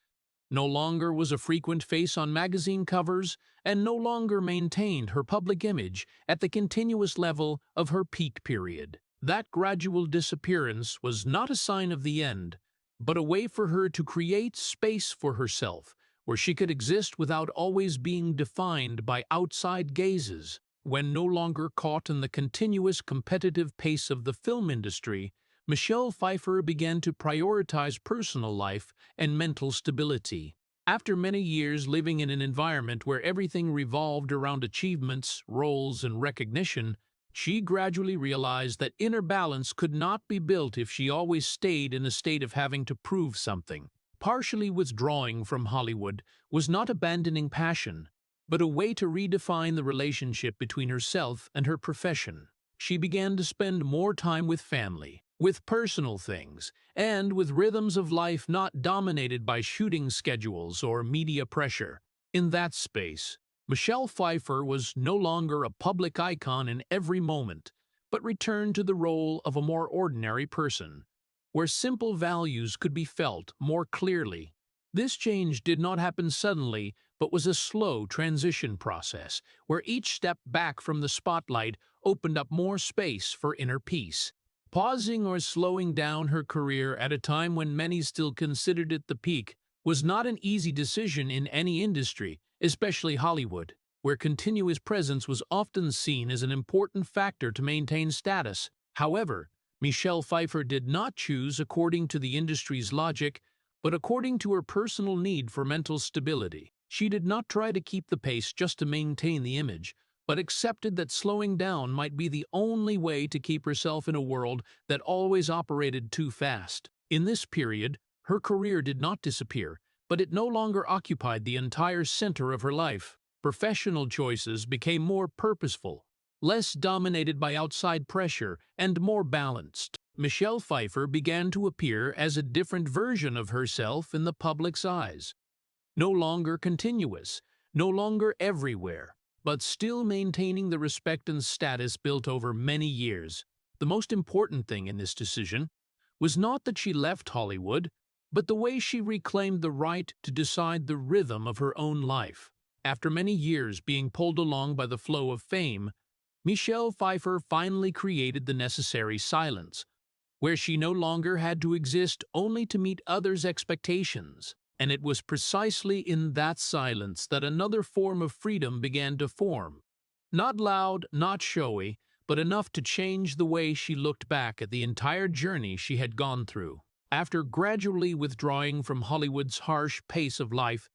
no longer was a frequent face on magazine covers, and no longer maintained her public image at the continuous level of her peak period. That gradual disappearance was not a sign of the end, but a way for her to create space for herself, where she could exist without always being defined by outside gazes. When no longer caught in the continuous competitive pace of the film industry, Michelle Pfeiffer began to prioritize personal life and mental stability. After many years living in an environment where everything revolved around achievements, roles, and recognition, she gradually realized that inner balance could not be built if she always stayed in a state of having to prove something. Partially withdrawing from Hollywood was not abandoning passion, but a way to redefine the relationship between herself and her profession. She began to spend more time with family, with personal things, and with rhythms of life not dominated by shooting schedules or media pressure. In that space, Michelle Pfeiffer was no longer a public icon in every moment, but returned to the role of a more ordinary person, where simple values could be felt more clearly. This change did not happen suddenly, but was a slow transition process, where each step back from the spotlight opened up more space for inner peace. Pausing or slowing down her career at a time when many still considered it the peak was not an easy decision in any industry, especially Hollywood, where continuous presence was often seen as an important factor to maintain status. However, Michelle Pfeiffer did not choose according to the industry's logic, but according to her personal need for mental stability. She did not try to keep the pace just to maintain the image, but accepted that slowing down might be the only way to keep herself in a world that always operated too fast. In this period, her career did not disappear, but it no longer occupied the entire center of her life. Professional choices became more purposeful, less dominated by outside pressure, and more balanced. Michelle Pfeiffer began to appear as a different version of herself in the public's eyes. No longer continuous, no longer everywhere, but still maintaining the respect and status built over many years. The most important thing in this decision was not that she left Hollywood, but the way she reclaimed the right to decide the rhythm of her own life. After many years being pulled along by the flow of fame, Michelle Pfeiffer finally created the necessary silence, where she no longer had to exist only to meet others' expectations. And it was precisely in that silence that another form of freedom began to form. Not loud, not showy, but enough to change the way she looked back at the entire journey she had gone through. After gradually withdrawing from Hollywood's harsh pace of life,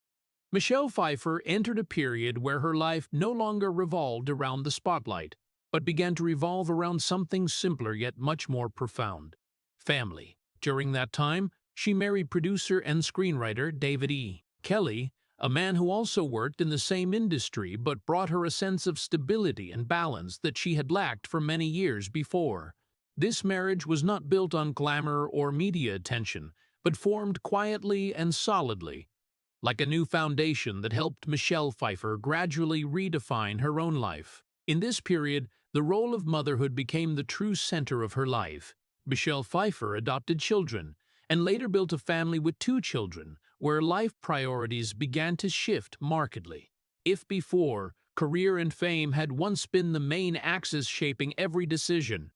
Michelle Pfeiffer entered a period where her life no longer revolved around the spotlight, but began to revolve around something simpler yet much more profound: family. During that time, she married producer and screenwriter David E. Kelley, a man who also worked in the same industry but brought her a sense of stability and balance that she had lacked for many years before. This marriage was not built on glamour or media attention, but formed quietly and solidly, like a new foundation that helped Michelle Pfeiffer gradually redefine her own life. In this period, the role of motherhood became the true center of her life. Michelle Pfeiffer adopted children, and later built a family with 2 children, where life priorities began to shift markedly. If before, career and fame had once been the main axis shaping every decision,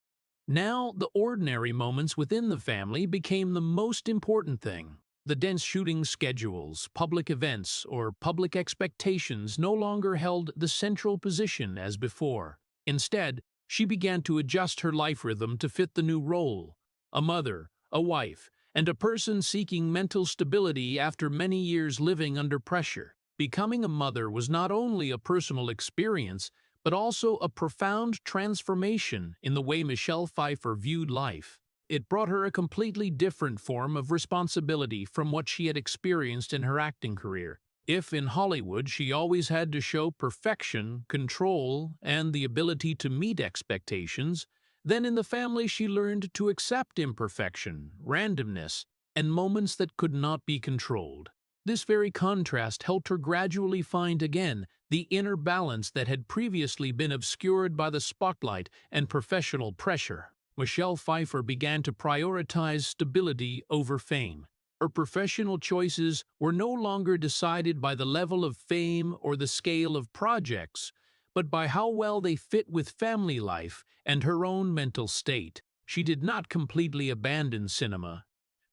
now the ordinary moments within the family became the most important thing. The dense shooting schedules, public events, or public expectations no longer held the central position as before. Instead, she began to adjust her life rhythm to fit the new role: a mother, a wife, and a person seeking mental stability after many years living under pressure. Becoming a mother was not only a personal experience, but also a profound transformation in the way Michelle Pfeiffer viewed life. It brought her a completely different form of responsibility from what she had experienced in her acting career. If in Hollywood she always had to show perfection, control, and the ability to meet expectations, then in the family she learned to accept imperfection, randomness, and moments that could not be controlled. This very contrast helped her gradually find again the inner balance that had previously been obscured by the spotlight and professional pressure. Michelle Pfeiffer began to prioritize stability over fame. Her professional choices were no longer decided by the level of fame or the scale of projects, but by how well they fit with family life and her own mental state. She did not completely abandon cinema,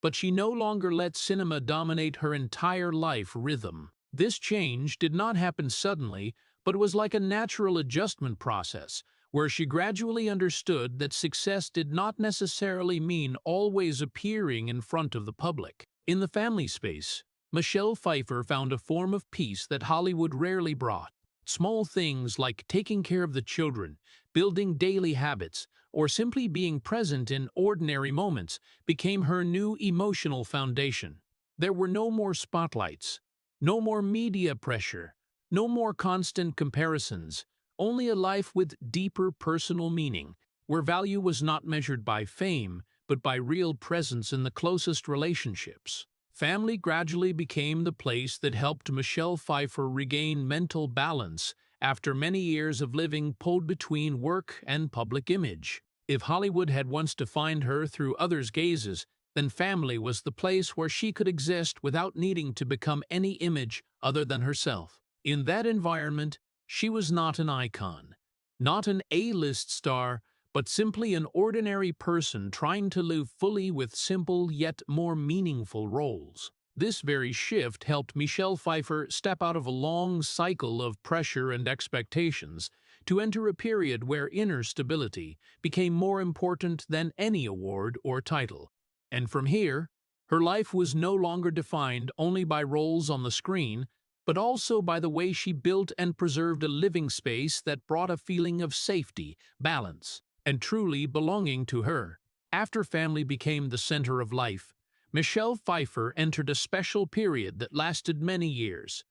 but she no longer let cinema dominate her entire life rhythm. This change did not happen suddenly, but was like a natural adjustment process, where she gradually understood that success did not necessarily mean always appearing in front of the public. In the family space, Michelle Pfeiffer found a form of peace that Hollywood rarely brought. Small things like taking care of the children, building daily habits, or simply being present in ordinary moments became her new emotional foundation. There were no more spotlights, no more media pressure, no more constant comparisons, only a life with deeper personal meaning, where value was not measured by fame, but by real presence in the closest relationships. Family gradually became the place that helped Michelle Pfeiffer regain mental balance after many years of living pulled between work and public image. If Hollywood had once defined her through others' gazes, then family was the place where she could exist without needing to become any image other than herself. In that environment, she was not an icon, not an A-list star, but simply an ordinary person trying to live fully with simple yet more meaningful roles. This very shift helped Michelle Pfeiffer step out of a long cycle of pressure and expectations to enter a period where inner stability became more important than any award or title. And from here, her life was no longer defined only by roles on the screen, but also by the way she built and preserved a living space that brought a feeling of safety, balance, and truly belonging to her. After family became the center of life, Michelle Pfeiffer entered a special period that lasted many years,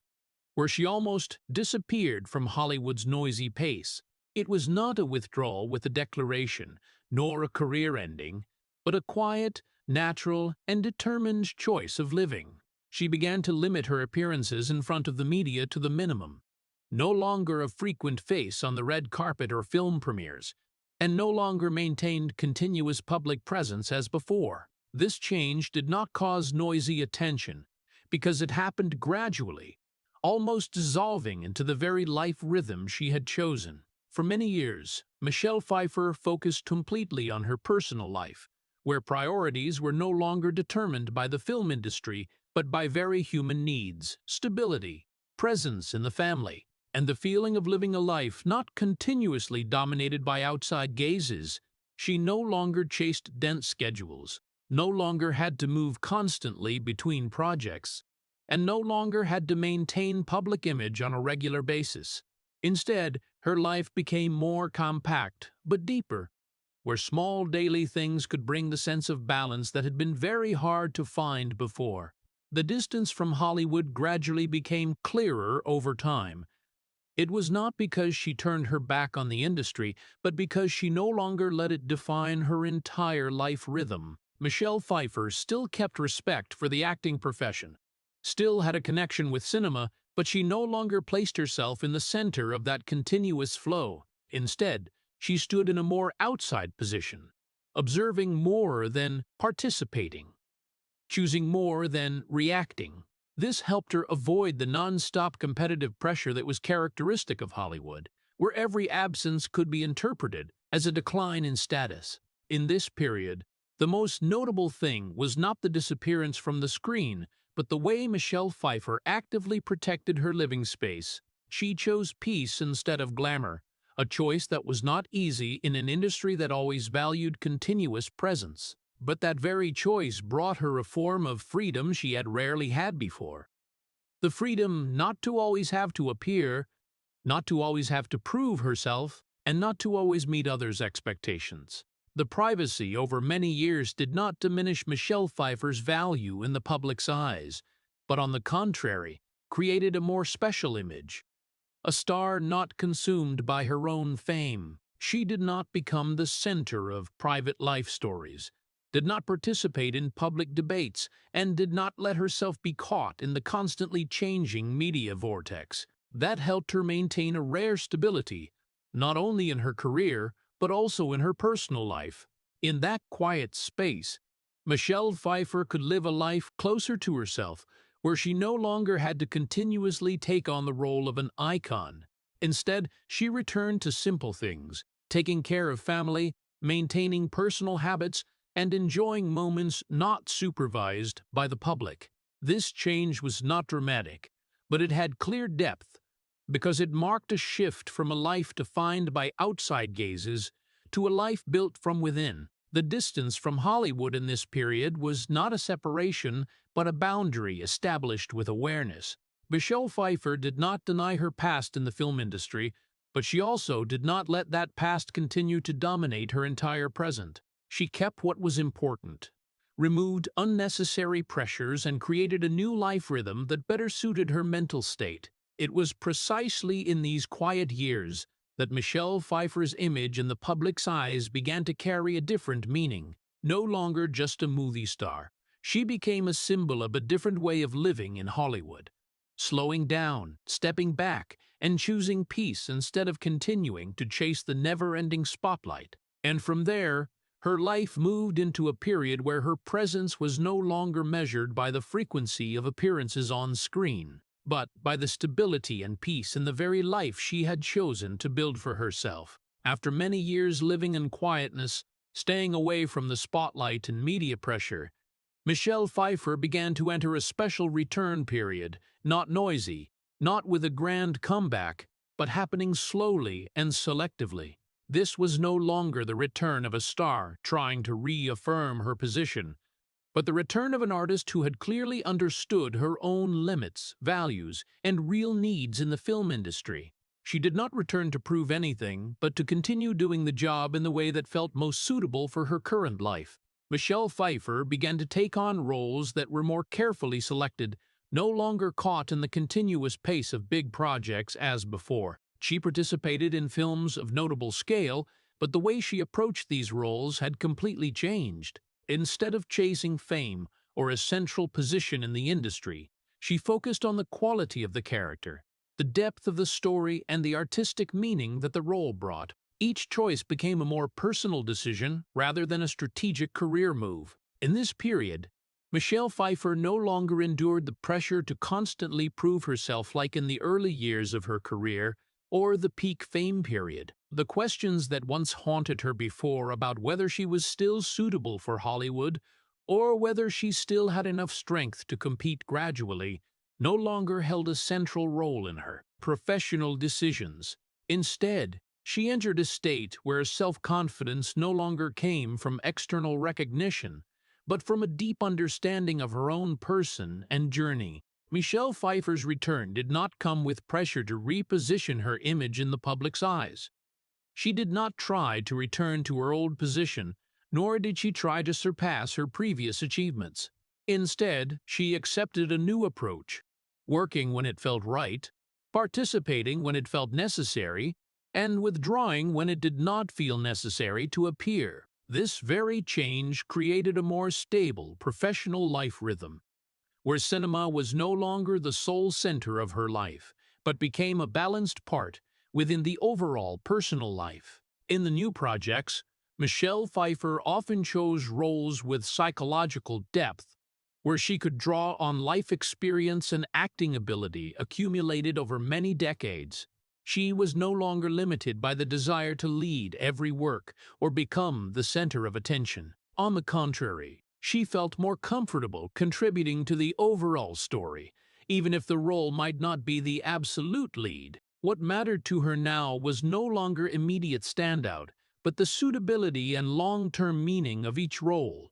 where she almost disappeared from Hollywood's noisy pace. It was not a withdrawal with a declaration, nor a career ending, but a quiet, natural, and determined choice of living. She began to limit her appearances in front of the media to the minimum, no longer a frequent face on the red carpet or film premieres, and no longer maintained continuous public presence as before. This change did not cause noisy attention, because it happened gradually, almost dissolving into the very life rhythm she had chosen. For many years, Michelle Pfeiffer focused completely on her personal life, where priorities were no longer determined by the film industry but by very human needs, stability, presence in the family, and the feeling of living a life not continuously dominated by outside gazes. She no longer chased dense schedules, no longer had to move constantly between projects, and no longer had to maintain public image on a regular basis. Instead, her life became more compact but deeper, where small daily things could bring the sense of balance that had been very hard to find before. The distance from Hollywood gradually became clearer over time. It was not because she turned her back on the industry, but because she no longer let it define her entire life rhythm. Michelle Pfeiffer still kept respect for the acting profession, still had a connection with cinema, but she no longer placed herself in the center of that continuous flow. Instead, she stood in a more outside position, observing more than participating, choosing more than reacting. This helped her avoid the non-stop competitive pressure that was characteristic of Hollywood, where every absence could be interpreted as a decline in status. In this period, the most notable thing was not the disappearance from the screen, but the way Michelle Pfeiffer actively protected her living space. She chose peace instead of glamour, a choice that was not easy in an industry that always valued continuous presence. But that very choice brought her a form of freedom she had rarely had before. The freedom not to always have to appear, not to always have to prove herself, and not to always meet others' expectations. The privacy over many years did not diminish Michelle Pfeiffer's value in the public's eyes, but on the contrary, created a more special image. A star not consumed by her own fame. She did not become the center of private life stories, did not participate in public debates, and did not let herself be caught in the constantly changing media vortex. That helped her maintain a rare stability, not only in her career, but also in her personal life. In that quiet space, Michelle Pfeiffer could live a life closer to herself, where she no longer had to continuously take on the role of an icon. Instead, she returned to simple things, taking care of family, maintaining personal habits, and enjoying moments not supervised by the public. This change was not dramatic, but it had clear depth, because it marked a shift from a life defined by outside gazes to a life built from within. The distance from Hollywood in this period was not a separation, but a boundary established with awareness. Michelle Pfeiffer did not deny her past in the film industry, but she also did not let that past continue to dominate her entire present. She kept what was important, removed unnecessary pressures, and created a new life rhythm that better suited her mental state. It was precisely in these quiet years that Michelle Pfeiffer's image in the public's eyes began to carry a different meaning. No longer just a movie star, she became a symbol of a different way of living in Hollywood. Slowing down, stepping back, and choosing peace instead of continuing to chase the never-ending spotlight. And from there, her life moved into a period where her presence was no longer measured by the frequency of appearances on screen, but by the stability and peace in the very life she had chosen to build for herself. After many years living in quietness, staying away from the spotlight and media pressure, Michelle Pfeiffer began to enter a special return period, not noisy, not with a grand comeback, but happening slowly and selectively. This was no longer the return of a star trying to reaffirm her position, but the return of an artist who had clearly understood her own limits, values, and real needs in the film industry. She did not return to prove anything, but to continue doing the job in the way that felt most suitable for her current life. Michelle Pfeiffer began to take on roles that were more carefully selected, no longer caught in the continuous pace of big projects as before. She participated in films of notable scale, but the way she approached these roles had completely changed. Instead of chasing fame or a central position in the industry, she focused on the quality of the character, the depth of the story, and the artistic meaning that the role brought. Each choice became a more personal decision rather than a strategic career move. In this period, Michelle Pfeiffer no longer endured the pressure to constantly prove herself like in the early years of her career or the peak fame period. The questions that once haunted her before about whether she was still suitable for Hollywood or whether she still had enough strength to compete gradually no longer held a central role in her professional decisions. Instead, she entered a state where self-confidence no longer came from external recognition, but from a deep understanding of her own person and journey. Michelle Pfeiffer's return did not come with pressure to reposition her image in the public's eyes. She did not try to return to her old position, nor did she try to surpass her previous achievements. Instead, she accepted a new approach, working when it felt right, participating when it felt necessary, and withdrawing when it did not feel necessary to appear. This very change created a more stable, professional life rhythm, where cinema was no longer the sole center of her life, but became a balanced part within the overall personal life. In the new projects, Michelle Pfeiffer often chose roles with psychological depth, where she could draw on life experience and acting ability accumulated over many decades. She was no longer limited by the desire to lead every work or become the center of attention. On the contrary, she felt more comfortable contributing to the overall story, even if the role might not be the absolute lead. What mattered to her now was no longer immediate standout, but the suitability and long-term meaning of each role.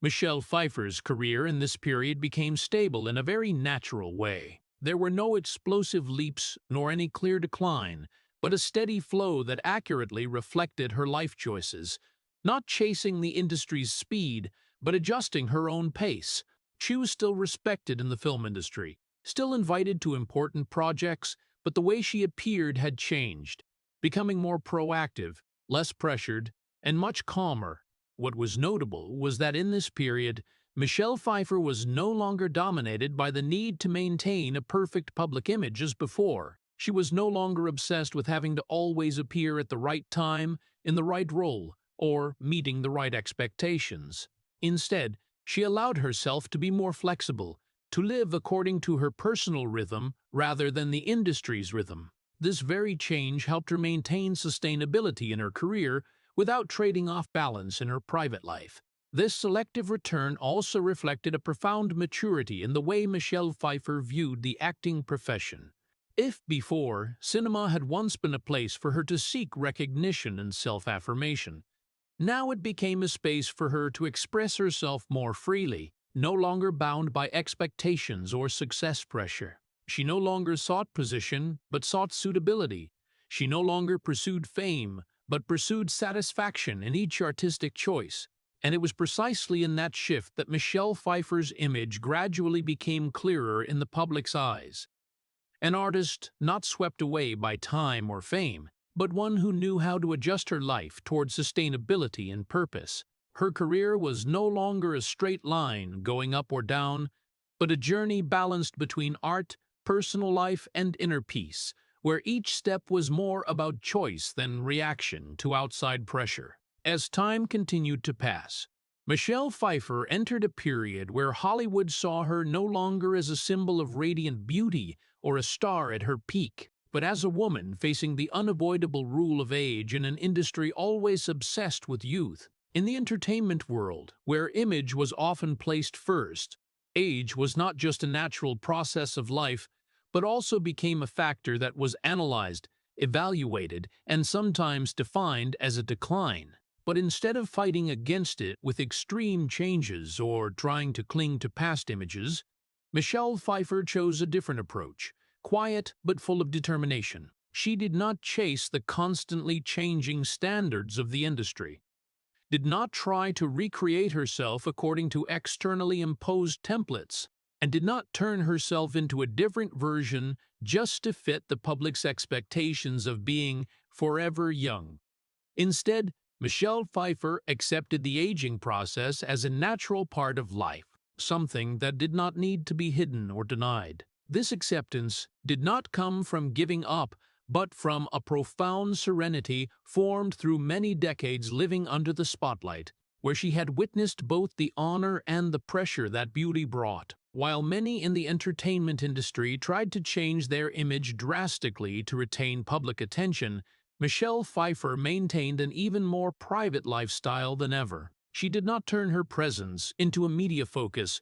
Michelle Pfeiffer's career in this period became stable in a very natural way. There were no explosive leaps nor any clear decline, but a steady flow that accurately reflected her life choices, not chasing the industry's speed, but adjusting her own pace. She was still respected in the film industry, still invited to important projects, but the way she appeared had changed, becoming more proactive, less pressured, and much calmer. What was notable was that in this period, Michelle Pfeiffer was no longer dominated by the need to maintain a perfect public image as before. She was no longer obsessed with having to always appear at the right time, in the right role, or meeting the right expectations. Instead, she allowed herself to be more flexible, to live according to her personal rhythm rather than the industry's rhythm. This very change helped her maintain sustainability in her career without trading off balance in her private life. This selective return also reflected a profound maturity in the way Michelle Pfeiffer viewed the acting profession. If before, cinema had once been a place for her to seek recognition and self-affirmation, now it became a space for her to express herself more freely, no longer bound by expectations or success pressure. She no longer sought position, but sought suitability. She no longer pursued fame, but pursued satisfaction in each artistic choice. And it was precisely in that shift that Michelle Pfeiffer's image gradually became clearer in the public's eyes. An artist not swept away by time or fame, but one who knew how to adjust her life toward sustainability and purpose. Her career was no longer a straight line going up or down, but a journey balanced between art, personal life, and inner peace, where each step was more about choice than reaction to outside pressure. As time continued to pass, Michelle Pfeiffer entered a period where Hollywood saw her no longer as a symbol of radiant beauty or a star at her peak, but as a woman facing the unavoidable rule of age in an industry always obsessed with youth. In the entertainment world, where image was often placed first, age was not just a natural process of life, but also became a factor that was analyzed, evaluated, and sometimes defined as a decline. But instead of fighting against it with extreme changes or trying to cling to past images, Michelle Pfeiffer chose a different approach, quiet but full of determination. She did not chase the constantly changing standards of the industry, did not try to recreate herself according to externally imposed templates, and did not turn herself into a different version just to fit the public's expectations of being forever young. Instead, Michelle Pfeiffer accepted the aging process as a natural part of life, something that did not need to be hidden or denied. This acceptance did not come from giving up, but from a profound serenity formed through many decades living under the spotlight, where she had witnessed both the honor and the pressure that beauty brought. While many in the entertainment industry tried to change their image drastically to retain public attention, Michelle Pfeiffer maintained an even more private lifestyle than ever. She did not turn her presence into a media focus,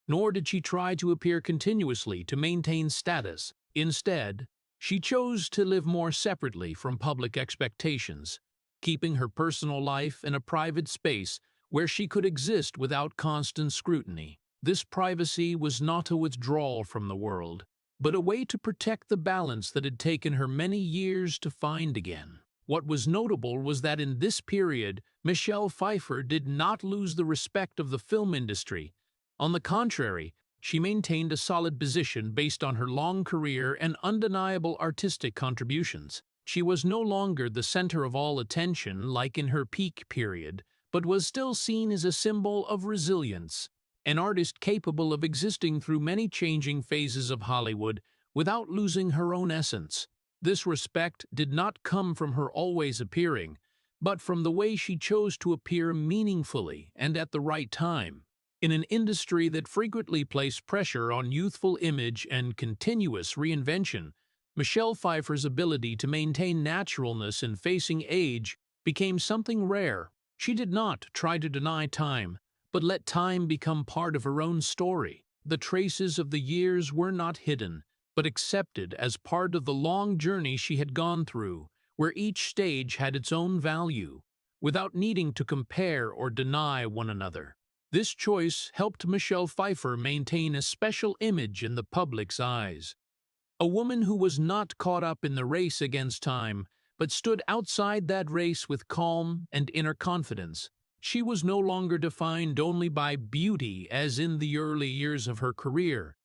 nor did she try to appear continuously to maintain status. Instead, she chose to live more separately from public expectations, keeping her personal life in a private space where she could exist without constant scrutiny. This privacy was not a withdrawal from the world, but a way to protect the balance that had taken her many years to find again. What was notable was that in this period, Michelle Pfeiffer did not lose the respect of the film industry. On the contrary, she maintained a solid position based on her long career and undeniable artistic contributions. She was no longer the center of all attention like in her peak period, but was still seen as a symbol of resilience, an artist capable of existing through many changing phases of Hollywood without losing her own essence. This respect did not come from her always appearing, but from the way she chose to appear meaningfully and at the right time. In an industry that frequently placed pressure on youthful image and continuous reinvention, Michelle Pfeiffer's ability to maintain naturalness in facing age became something rare. She did not try to deny time, but let time become part of her own story. The traces of the years were not hidden, but accepted as part of the long journey she had gone through, where each stage had its own value, without needing to compare or deny one another. This choice helped Michelle Pfeiffer maintain a special image in the public's eyes. A woman who was not caught up in the race against time, but stood outside that race with calm and inner confidence. She was no longer defined only by beauty as in the early years of her career,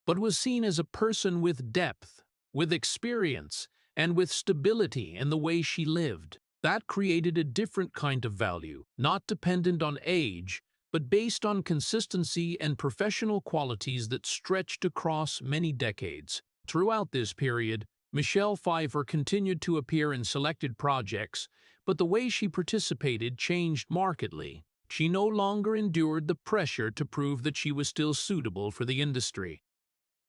but was seen as a person with depth, with experience, and with stability in the way she lived. That created a different kind of value, not dependent on age, but based on consistency and professional qualities that stretched across many decades. Throughout this period, Michelle Pfeiffer continued to appear in selected projects, but the way she participated changed markedly. She no longer endured the pressure to prove that she was still suitable for the industry,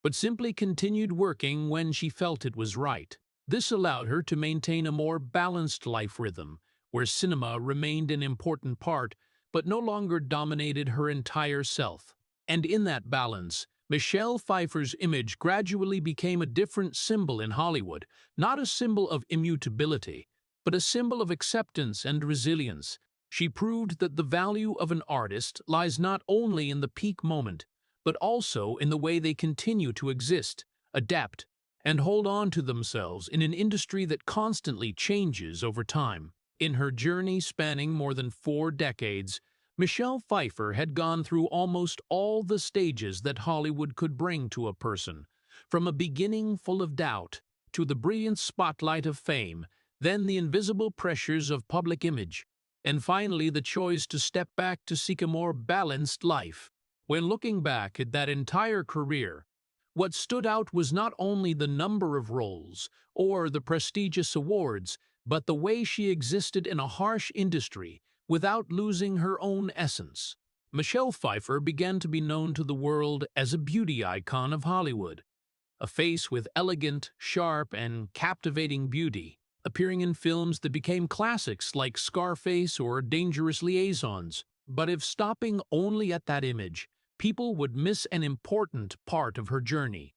but simply continued working when she felt it was right. This allowed her to maintain a more balanced life rhythm, where cinema remained an important part, but no longer dominated her entire self. And in that balance, Michelle Pfeiffer's image gradually became a different symbol in Hollywood, not a symbol of immutability, but a symbol of acceptance and resilience. She proved that the value of an artist lies not only in the peak moment, but also in the way they continue to exist, adapt, and hold on to themselves in an industry that constantly changes over time. In her journey spanning more than 4 decades, Michelle Pfeiffer had gone through almost all the stages that Hollywood could bring to a person, from a beginning full of doubt to the brilliant spotlight of fame, then the invisible pressures of public image, and finally the choice to step back to seek a more balanced life. When looking back at that entire career, what stood out was not only the number of roles or the prestigious awards, but the way she existed in a harsh industry without losing her own essence. Michelle Pfeiffer began to be known to the world as a beauty icon of Hollywood, a face with elegant, sharp, and captivating beauty, appearing in films that became classics like Scarface or Dangerous Liaisons. But if stopping only at that image, people would miss an important part of her journey.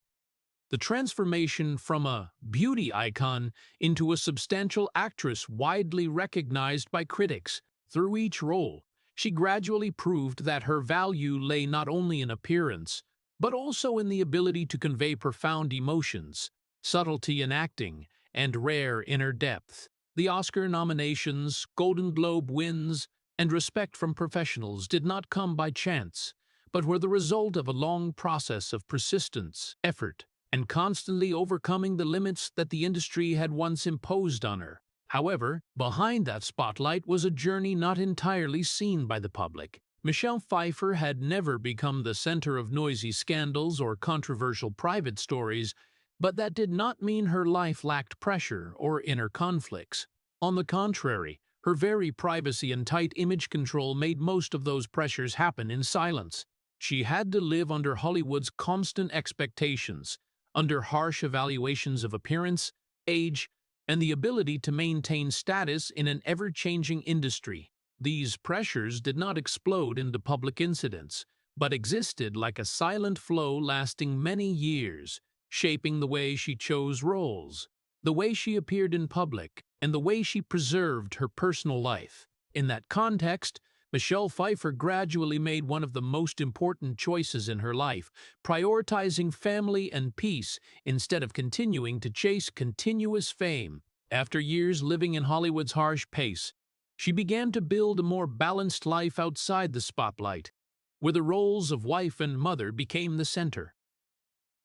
The transformation from a beauty icon into a substantial actress widely recognized by critics. Through each role, she gradually proved that her value lay not only in appearance, but also in the ability to convey profound emotions, subtlety in acting, and rare inner depth. The Oscar nominations, Golden Globe wins, and respect from professionals did not come by chance, but were the result of a long process of persistence, effort, and constantly overcoming the limits that the industry had once imposed on her. However, behind that spotlight was a journey not entirely seen by the public. Michelle Pfeiffer had never become the center of noisy scandals or controversial private stories, but that did not mean her life lacked pressure or inner conflicts. On the contrary, her very privacy and tight image control made most of those pressures happen in silence. She had to live under Hollywood's constant expectations, under harsh evaluations of appearance, age, and the ability to maintain status in an ever-changing industry. These pressures did not explode into public incidents, but existed like a silent flow lasting many years, shaping the way she chose roles, the way she appeared in public, and the way she preserved her personal life. In that context, Michelle Pfeiffer gradually made one of the most important choices in her life, prioritizing family and peace instead of continuing to chase continuous fame. After years living in Hollywood's harsh pace, she began to build a more balanced life outside the spotlight, where the roles of wife and mother became the center.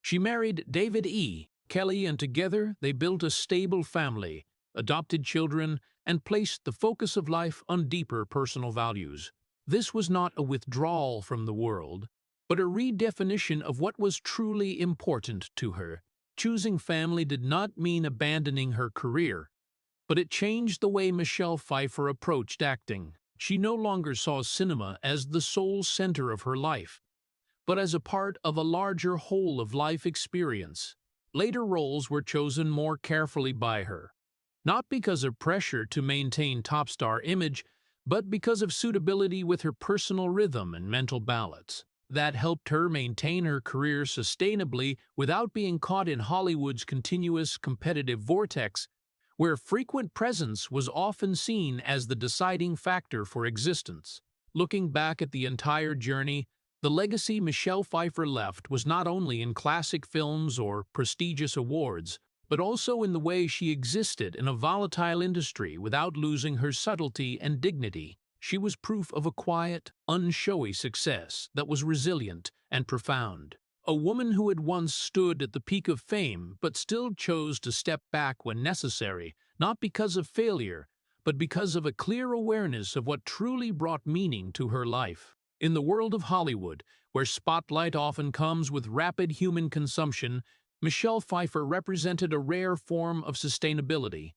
She married David E. Kelly, and together they built a stable family, adopted children, and placed the focus of life on deeper personal values. This was not a withdrawal from the world, but a redefinition of what was truly important to her. Choosing family did not mean abandoning her career, but it changed the way Michelle Pfeiffer approached acting. She no longer saw cinema as the sole center of her life, but as a part of a larger whole of life experience. Later roles were chosen more carefully by her, not because of pressure to maintain top star image, but because of suitability with her personal rhythm and mental balance. That helped her maintain her career sustainably without being caught in Hollywood's continuous competitive vortex, where frequent presence was often seen as the deciding factor for existence. Looking back at the entire journey, the legacy Michelle Pfeiffer left was not only in classic films or prestigious awards, but also in the way she existed in a volatile industry without losing her subtlety and dignity. She was proof of a quiet, unshowy success that was resilient and profound. A woman who had once stood at the peak of fame but still chose to step back when necessary, not because of failure, but because of a clear awareness of what truly brought meaning to her life. In the world of Hollywood, where spotlight often comes with rapid human consumption, Michelle Pfeiffer represented a rare form of sustainability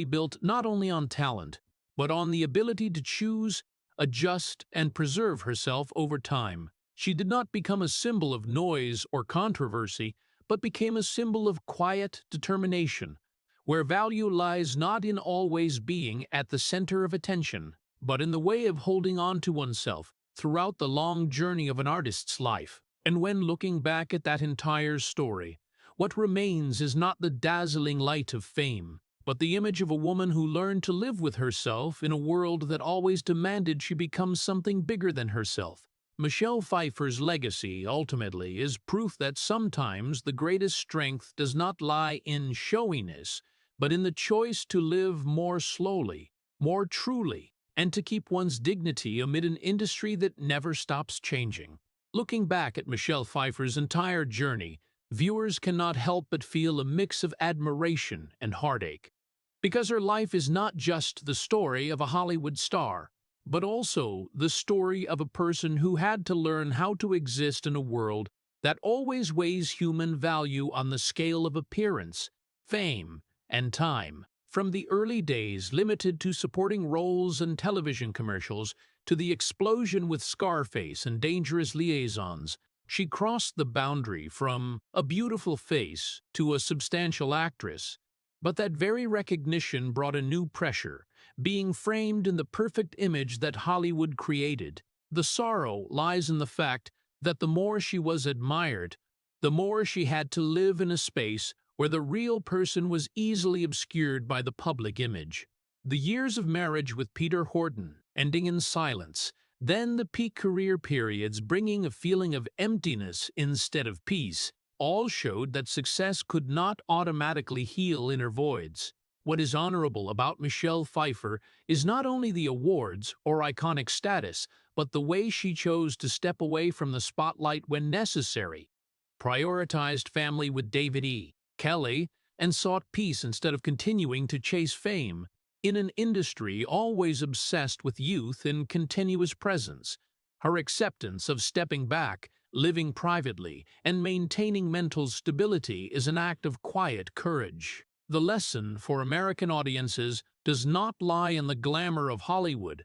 built not only on talent, but on the ability to choose, adjust, and preserve herself over time. She did not become a symbol of noise or controversy, but became a symbol of quiet determination, where value lies not in always being at the center of attention, but in the way of holding on to oneself throughout the long journey of an artist's life. And when looking back at that entire story, what remains is not the dazzling light of fame, but the image of a woman who learned to live with herself in a world that always demanded she become something bigger than herself. Michelle Pfeiffer's legacy, ultimately, is proof that sometimes the greatest strength does not lie in showiness, but in the choice to live more slowly, more truly, and to keep one's dignity amid an industry that never stops changing. Looking back at Michelle Pfeiffer's entire journey, viewers cannot help but feel a mix of admiration and heartache, because her life is not just the story of a Hollywood star, but also the story of a person who had to learn how to exist in a world that always weighs human value on the scale of appearance, fame, and time. From the early days limited to supporting roles and television commercials, to the explosion with Scarface and Dangerous Liaisons, She crossed the boundary from a beautiful face to a substantial actress, but that very recognition brought a new pressure, being framed in the perfect image that Hollywood created. The sorrow lies in the fact that the more she was admired, the more she had to live in a space where the real person was easily obscured by the public image. The years of marriage with Peter Horton, ending in silence, then the peak career periods bringing a feeling of emptiness instead of peace, all showed that success could not automatically heal inner voids. What is honorable about Michelle Pfeiffer is not only the awards or iconic status, but the way she chose to step away from the spotlight when necessary, prioritized family with David E. Kelly, and sought peace instead of continuing to chase fame. In an industry always obsessed with youth and continuous presence, her acceptance of stepping back, living privately, and maintaining mental stability is an act of quiet courage. The lesson for American audiences does not lie in the glamour of Hollywood,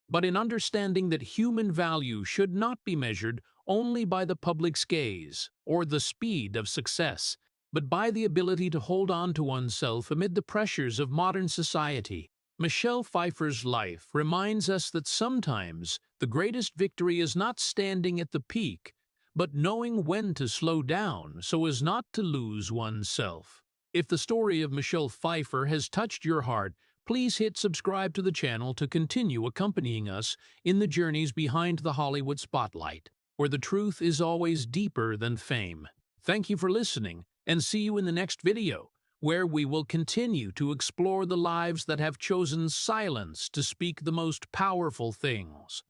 but in understanding that human value should not be measured only by the public's gaze or the speed of success, but by the ability to hold on to oneself amid the pressures of modern society. Michelle Pfeiffer's life reminds us that sometimes the greatest victory is not standing at the peak, but knowing when to slow down so as not to lose oneself. If the story of Michelle Pfeiffer has touched your heart, please hit subscribe to the channel to continue accompanying us in the journeys behind the Hollywood spotlight, where the truth is always deeper than fame. Thank you for listening, and see you in the next video, where we will continue to explore the lives that have chosen silence to speak the most powerful things.